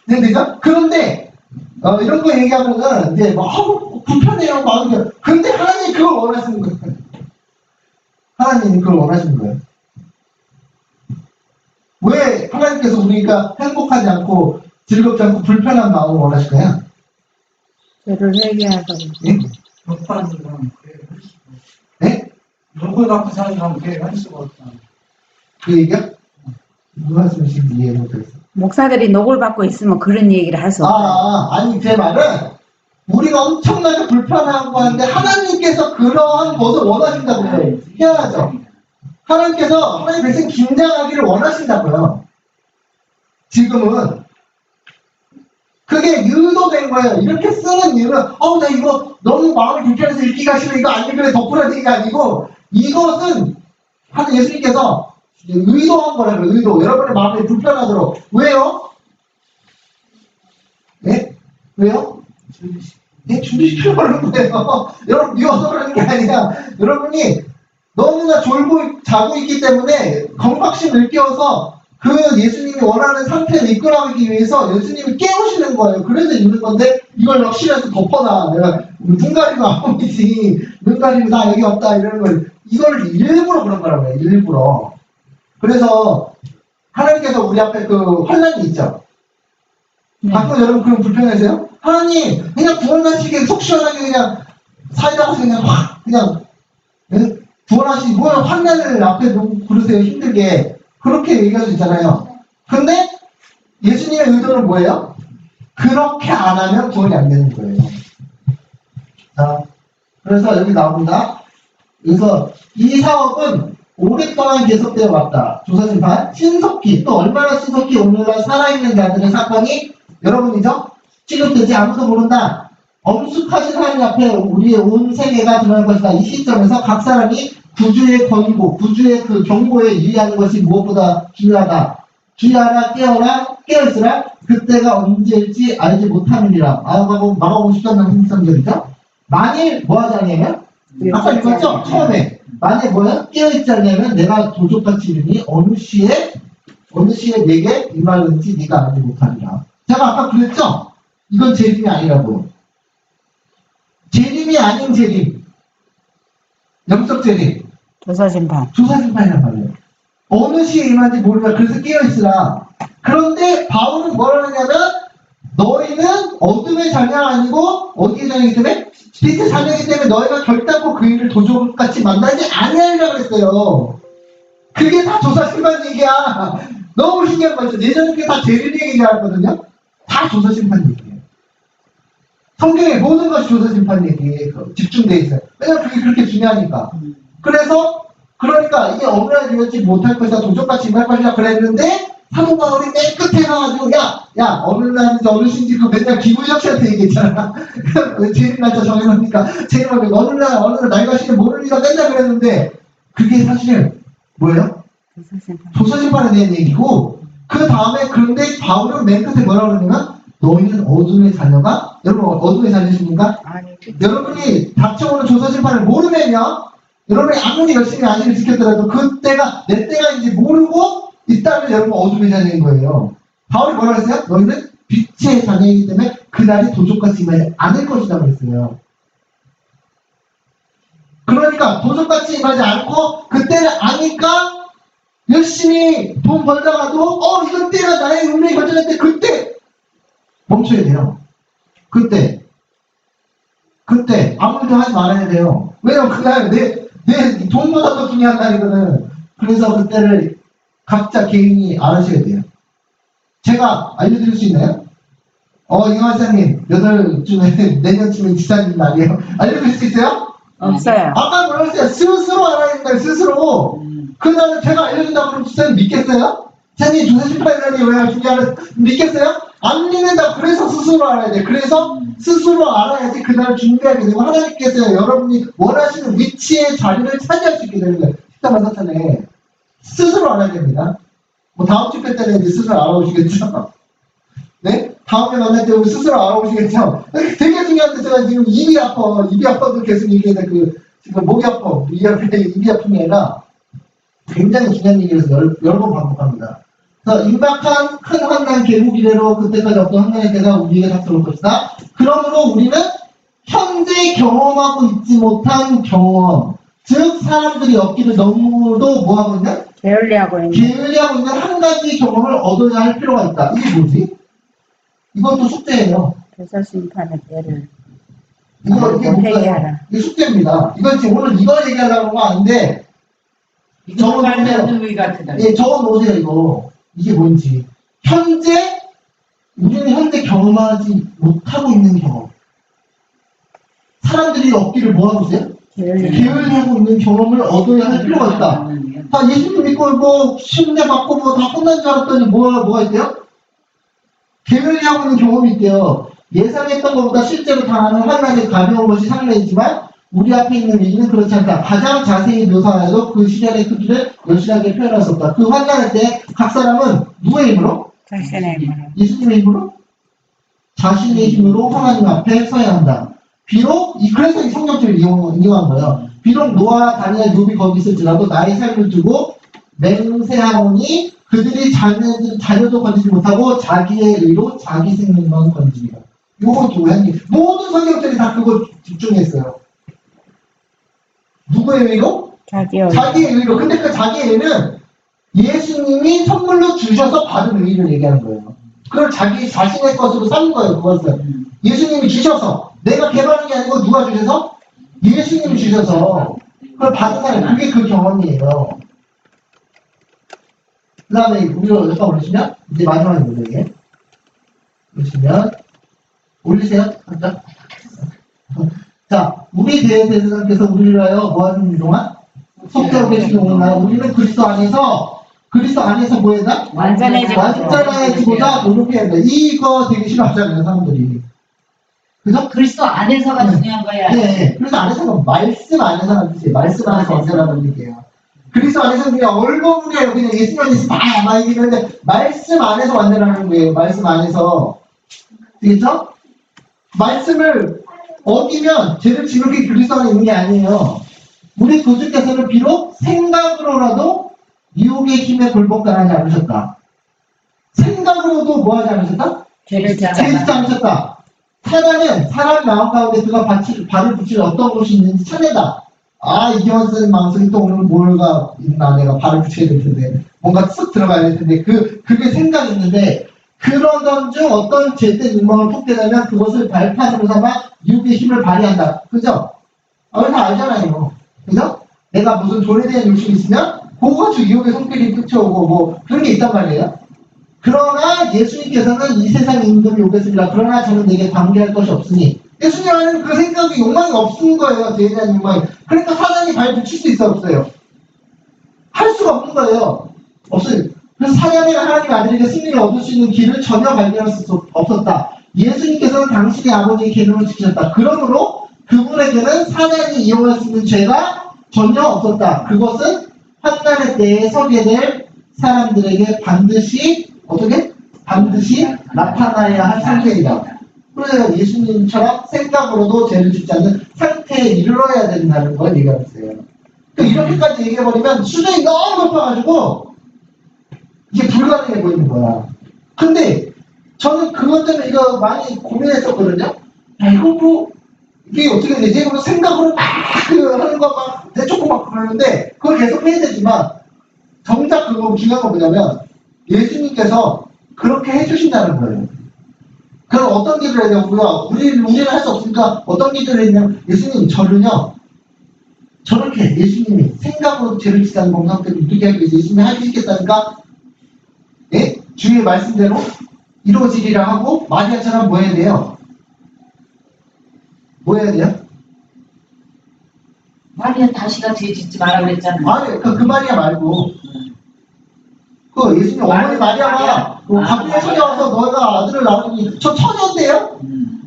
Speaker 1: 네, 되죠? 그런데, 이런 거 얘기하면은, 이제, 불편해요, 마음이. 근데 하나님이 그걸 원하시는 거예요. 하나님이 그걸 원하시는 거예요. 왜 하나님께서 우리가 행복하지 않고, 즐겁지 않고, 불편한 마음을 원하실까요?
Speaker 3: 저를 회개하라고.
Speaker 1: 예?
Speaker 4: 못 받는 사람은 그래 할 수가 없어.
Speaker 1: 네?
Speaker 4: 욕을 갖고 사는 사람은 그래 할 수가 없다.
Speaker 1: 그 얘기야? 무슨 말씀이신지 이해 못했어요.
Speaker 3: 목사들이 녹을 받고 있으면 그런 얘기를 할 수 없다.
Speaker 1: 아니, 제 말은, 우리가 엄청나게 불편하고 하는데, 하나님께서 그러한 것을 원하신다고요. 해야죠. 하나님께서 하나님 백성 긴장하기를 원하신다고요. 지금은. 그게 유도된 거예요. 이렇게 쓰는 이유는, 나 이거 너무 마음이 불편해서 읽기가 싫어. 이거 안 읽으래 덮으라는 게 아니고, 이것은 하는 예수님께서 의도한 거라고요. 의도. 여러분의 마음이 불편하도록. 왜요? 네? 왜요? 네, 준비시키려고 그러는 거예요. 여러분 미워서 그러는 게 아니라 여러분이 너무나 졸고 자고 있기 때문에 경각심을 일깨워서 그 예수님이 원하는 상태를 이끌어가기 위해서 예수님이 깨우시는 거예요. 그래서 읽는 건데 이걸 역시나서 덮어놔. 내가 눈 가리고 아무리지 눈 가리고 나 여기 없다 이러는 걸 이걸 일부러 그런 거라고요. 일부러. 그래서 하나님께서 우리 앞에 그 환란이 있죠.
Speaker 3: 네.
Speaker 1: 가끔 여러분 그럼 불편하세요? 하나님 그냥 구원하시게 속 시원하게 그냥 사이다가 그냥 확 그냥 구원하시기 뭐야 환난을 앞에 놓고 그러세요 힘들게 그렇게 얘기할 수 있잖아요. 근데 예수님의 의도는 뭐예요? 그렇게 안 하면 구원이 안 되는 거예요. 자, 그래서 여기 나옵니다. 그래서 이 사업은 오랫동안 계속되어 왔다. 조사심판 신속히 또 얼마나 신속히 오늘날 살아있는 자들의 사건이 여러분이죠? 취급되지 아무도 모른다. 엄숙하신 하나님 앞에 우리의 온 세계가 드러날 것이다. 이 시점에서 각 사람이 구주의 권고, 구주의 그 경고에 유의하는 것이 무엇보다 중요하다. 주의하라, 깨어라, 깨어있으라. 그때가 언제일지 알지 못하느니라. 마가복음 10장 13절이죠. 만일 뭐 하지 않냐면 아까 읽었죠? 처음에 만일 뭐야? 깨어있지 않냐면 내가 도적같이 이르니 어느 시에 내게 임하는지 네가 알지 못하리라. 제가 아까 그랬죠? 이건 재림이 아니라고. 재림이 아닌 재림. 영적 재림.
Speaker 3: 조사심판.
Speaker 1: 조사심판이란 말이에요. 어느 시에 임하는지 모르라. 그래서 깨어있으라. 그런데 바울은 뭐라 하냐면 너희는 어둠의 자녀가 아니고 어디의 자녀이기 때문에? 빛의 자녀이기 때문에 너희가 결단코 그 일을 도적같이 만나지 아니하리라 그랬어요. 그게 다 조사심판 얘기야. 너무 신기한 거죠. 예전에 그게 다 재림 얘기하거든요. 다 조사심판 얘기예요. 성경의 모든 것이 조사심판 얘기에 집중되어 있어요. 왜냐면 그게 그렇게 중요하니까. 그래서 그러니까 이게 어머나 이었지 못할 것이다. 도적같이 임할 것이다. 그랬는데 사도 바울이 맨 끝에 가가지고 야 어느 날인지 어느 신지 그 맨날 기부역시한테 얘기했잖아. 재림 날짜 정해놓으니까 재림하면 어느 날 날과시는 모르니까 맨날 그랬는데 그게 사실 뭐예요? 조사심판에 대한 얘기고 그 다음에 그런데 바울은 맨 끝에 뭐라 그러냐면 너희는 어둠의 자녀가 여러분 어둠의 자녀십니까?
Speaker 3: 아니,
Speaker 1: 여러분이 닥쳐오는 조사심판을 모르면요 여러분이 아무리 열심히 안식을 지켰더라도 그때가 내 때가인지 모르고 있다면 여러분 어둠의 자녀인 거예요. 바울이 뭐라 했어요? 너희는 빛의 자녀이기 때문에 그날이 도적같이 임하지 않을 것이다 그랬어요. 그러니까 도적같이 임하지 않고 그때를 아니까 열심히 돈 벌다가도 이건 때가 나의 운명이 결정할 때 그때 멈춰야 돼요. 그때 아무것도 하지 말아야 돼요. 왜냐면 그날 내 돈보다 더 중요한 날이거든. 그래서 그때를 각자 개인이 알아셔야 돼요. 제가 알려드릴 수 있나요? 이화사님 8주에 내년쯤에 지사님 날이에요. 알려드릴 수 있어요?
Speaker 3: 없어요.
Speaker 1: 아까 뭐라 했어요? 스스로 알아야 된다. 스스로. 그날은 제가 알려준다고 그러면 지사님 믿겠어요? 지사님 조사심판의 날이 왜 중요하는 믿겠어요? 안 믿는다. 그래서 스스로 알아야 돼. 그래서 스스로 알아야지 그날을 준비하게 되고 하나님께서 여러분이 원하시는 위치의 자리를 차지할 수 있게 되는 거예요. 14만 4천에 스스로 알아야 됩니다. 뭐 다음 집회 때는 이제 스스로 알아오시겠죠? 네? 다음에 만날 때 우리 스스로 알아오시겠죠? 되게 중요한데 제가 지금 입이 아파도 계속 얘기했는데 지금 목이 아파. 입이 아픔이 아니라 굉장히 중요한 얘기라서 여러 번 반복합니다. 그래서 임박한 큰 환난 계곡 이래로 그때까지 어떤 환난의 때가 우리에게 닥쳐올 것이다. 그러므로 우리는 현재 경험하고 있지 못한 경험, 즉 사람들이 얻기를 너무도 뭐하고 있는?
Speaker 3: 게을리하고 있는.
Speaker 1: 게을리하고 있는 한 가지 경험을 얻어야 할 필요가 있다. 이게 뭐지? 이것도 숙제예요.
Speaker 3: 교사심판의 때를
Speaker 1: 이게 뭔가요?
Speaker 3: 회개하라.
Speaker 1: 이게 숙제입니다. 이건 지금 오늘 이걸 얘기하려고 하는 거 아닌데
Speaker 2: 이거 말하는 의 같으다.
Speaker 1: 예, 적어 놓으세요, 이거. 이게 뭔지. 우리는 현재 경험하지 못하고 있는 경험. 사람들이 얻기를 뭐하고 있어요? 게을리하고 있는 경험을 얻어야 할 필요가 있다. 다 예수님 믿고 뭐 신뢰 받고 뭐 다 끝난 줄 알았더니 뭐가 있대요? 게을리하고 있는 경험이 있대요. 예상했던 것보다 실제로 당하는 환난이 가벼운 것이 상례이지만 우리 앞에 있는 위기는 그렇지 않다. 가장 자세히 묘사하여도 그 시련의 크기를 여실하게 표현할 수 없다. 그 환난할 때 각 사람은 누구의 힘으로?
Speaker 3: 자신의 힘으로.
Speaker 1: 예수님의 힘으로? 자신의 힘으로 하나님 앞에 서야 한다. 비록 그래서 이 성경책을 이용한 거예요. 비록 노아, 다니엘, 욥이 거기 있을지라도 나의 삶을 두고 맹세하노니 그들이 자녀도 건지지 못하고 자기의 의로 자기 생명만 건집니다. 요거 뭐야? 모든 성경책이 다 그거 집중했어요. 누구의 의로? 자기의 의로. 근데 그 자기의 의는 예수님이 선물로 주셔서 받은 의를 얘기하는 거예요. 그걸 자신의 것으로 삼은 거예요. 그것을 예수님이 주셔서, 내가 개발한 게 아니고 누가 주셔서? 예수님이 주셔서 그걸 받은 사람, 그게 그 경험이에요. 그 다음에 우리가 여기까 올리시면 이제 마지막에 이게 보시면 올리세요. 잠깐. 자, 우리 대제사장께서 우리를 위하여 뭐 하는 동안? 속죄하고 계시는 동안 우리는 그리스도 안에서 뭐 해야 완전해지고자 노력해야 한다. 이거 되게 싫어하잖아요, 사람들이. 그죠?
Speaker 2: 그리스도 안에서가 중요한 거야.
Speaker 1: 네. 그래서 안에서가 말씀 안에서라는 뜻이에요. 말씀 안에서 언제라는 얘기예요. 그리스도 안에서는 그냥 얼버무려요. 그냥 예수님 안에서 막 얘기하는데 말씀 안에서 완전하는 거예요. 말씀 안에서. 되겠죠? 말씀을 어기면 죄를 지우게 그리스도 안에 있는 게 아니에요. 우리 구주께서는 비록 생각으로라도 유혹의 힘에 굴복당하지 않으셨다. 생각으로도 뭐 하지 않으셨다?
Speaker 3: 죄를 짓지
Speaker 1: 않으셨다. 사단은 사람 마음 가운데 그가 발을 붙일 어떤 곳이 있는지 찾아다. 이경환 선생님 마음속에 또 오늘 뭐가 있나, 내가 발을 붙여야 될 텐데, 뭔가 쓱 들어가야 될 텐데, 그게 생각이 있는데, 그러던 중 어떤 죄된 욕망을 품게 되면 그것을 발판으로 삼아 유혹의 힘을 발휘한다. 그죠? 우리 다 알잖아요. 그죠? 내가 무슨 돈에 대한 욕심이 있으면, 그거 가지고 유혹의 손길이 쫓아오고, 뭐, 그런 게 있단 말이에요. 그러나 예수님께서는 이 세상 임금이 오겠습니다. 그러나 저는 내게 관계할 것이 없으니. 예수님 안에는 그 생각이, 욕망이 없는 거예요. 죄에 대한 욕망이. 그러니까 사단이 발 붙일 수 있어, 없어요? 할 수가 없는 거예요. 없어요. 그래서 사단이 하나님 아들에게 승리를 얻을 수 있는 길을 전혀 발견할 수 없었다. 예수님께서는 당신의 아버지의 계명을 지키셨다. 그러므로 그분에게는 사단이 이용할 수 있는 죄가 전혀 없었다. 그것은 환난의 때에 서게 될 사람들에게 반드시 나타나야 할 상태이다. 그래서 예수님처럼 생각으로도 죄를 짓지 않는 상태에 이르러야 된다는 걸 얘기하고 있어요. 그러니까 이렇게까지 얘기해버리면 수준이 너무 높아가지고 이게 불가능해 보이는 거야. 근데 저는 그것 때문에 이거 많이 고민했었거든요. 이게 어떻게 되지? 그리고 생각으로 막 하는 거 막 내쫓고 막 그러는데 그걸 계속 해야 되지만 정작 그거 중요한 건 뭐냐면 예수님께서 그렇게 해주신다는 거예요. 그럼 어떤 기도를 해야 돼요? 우리는 할 수 없으니까 어떤 기도를 했냐면 예수님 저는요 저렇게 예수님이 생각으로 죄를 짓는 공상들을 이루게 하기 위해서 예수님이 해주시겠다니까 예? 주의 말씀대로 이루어지리라 하고 마리아처럼 뭐 해야 돼요? 뭐 해야 돼요?
Speaker 2: 마리아 다시가 죄 짓지 마라 그랬잖아.
Speaker 1: 아니 그 마리아 말고 그 예수님 어머니 마리아가 가브리엘 찾아와서 너희가 아들을 낳으니 저 처녀인데요?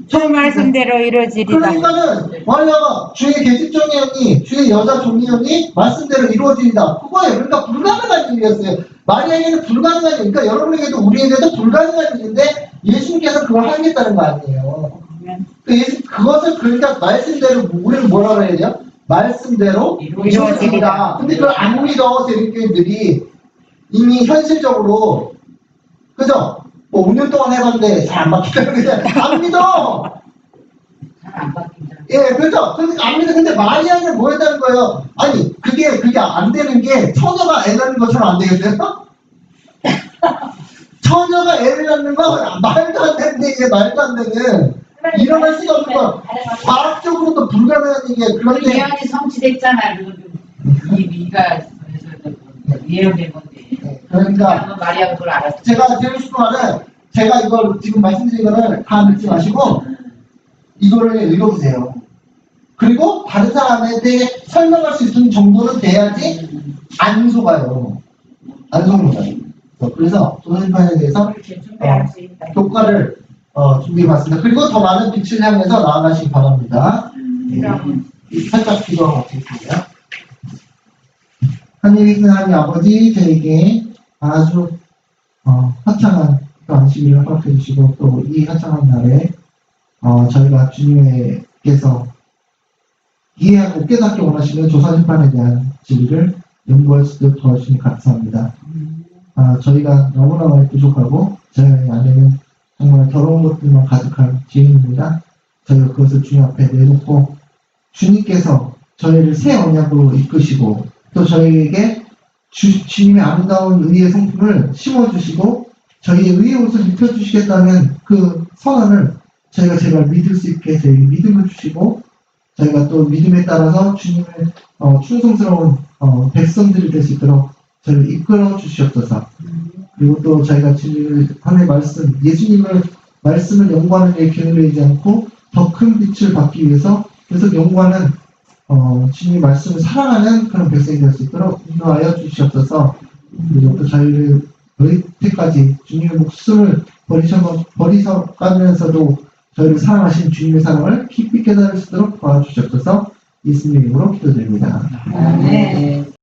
Speaker 3: 주 말씀대로 이루어지리다.
Speaker 1: 그러니까는 마리아가 주의 계집종이었니 주의 여자 종이었니 말씀대로 이루어진다. 그거예요. 그러니까 불가능한 일이었어요. 마리아에게는 불가능한 일, 그러니까 여러분에게도 우리에게도 불가능한 일인데 예수님께서 그걸 하겠다는 거 아니에요. 그것을 그러니까 말씀대로 우리는 뭐라고 해야 돼요? 말씀대로 이루어지리다. 근데 그걸 안 믿어 세력교인들이 이미 현실적으로 그죠? 뭐 5년 동안 해봤는데 잘 안 바뀌어요. 그냥 안 믿어.
Speaker 2: 잘 안 바뀐다.
Speaker 1: 예, 그죠? 그러니까 안 믿어. 근데 말이 아니라 뭐였다는 거예요? 아니, 그게 안 되는 게 처녀가 애 낳는 것처럼 안 되겠어요? 처녀가 애를 낳는 건 말도 안 되는데 이게 말도 안 되는 일어날 수가 없는 거야. 과학적으로도 불가능한 얘기야.
Speaker 2: 우리
Speaker 1: 그런데
Speaker 2: 예언이 성취됐잖아. 이가 예언된 건데.
Speaker 1: 그러니까
Speaker 2: 마리아가 그걸 알았어.
Speaker 1: 제가 드리고 싶은 말은 제가 이걸 지금 말씀드린 거를 다 믿지 마시고 이거를 읽어보세요. 그리고 다른 사람한테 설명할 수 있는 정도는 돼야지 안 속아요. 안 속는 거예요. 그래서 조선판에 대해서
Speaker 2: 이렇게 준비할 수 있다.
Speaker 1: 효과를 준비해봤습니다. 그리고 더 많은 빛을 향해서 나아가시기 바랍니다. 살짝 기도하고 드릴게요. 하늘이신 하나님 아버지, 저에게 아주 화창한 또 안식일을 허락해 주시고 또 이 화창한 날에 저희가 주님께서 이해하고 깨닫기 원하시는 조사심판에 대한 진리를 연구할 수 있도록 도와주시니 감사합니다. 저희가 너무나 많이 부족하고 저희 안에는 정말 더러운 것들만 가득한 죄인입니다. 저희가 그것을 주님 앞에 내놓고 주님께서 저희를 새 언약으로 이끄시고 또 저희에게 주님의 아름다운 의의 성품을 심어주시고 저희의 의의 옷을 입혀주시겠다는 그 선언을 저희가 제발 믿을 수 있게 저희 믿음을 주시고 저희가 또 믿음에 따라서 주님의 충성스러운 백성들이 될 수 있도록 저희를 이끌어 주시옵소서. 그리고 또 저희가 주님의 하나님의 말씀, 예수님을 말씀을 연구하는 데 게을리지 않고 더 큰 빛을 받기 위해서 계속 연구하는 주님의 말씀을 사랑하는 그런 백성이 될 수 있도록 인도하여 주시옵소서. 그리고 또 저희를 여태까지 주님의 목숨을 버리셔가면서도 저희를 사랑하신 주님의 사랑을 깊이 깨달을 수 있도록 도와주시옵소서. 예수님의 이름으로 기도드립니다.
Speaker 3: 네.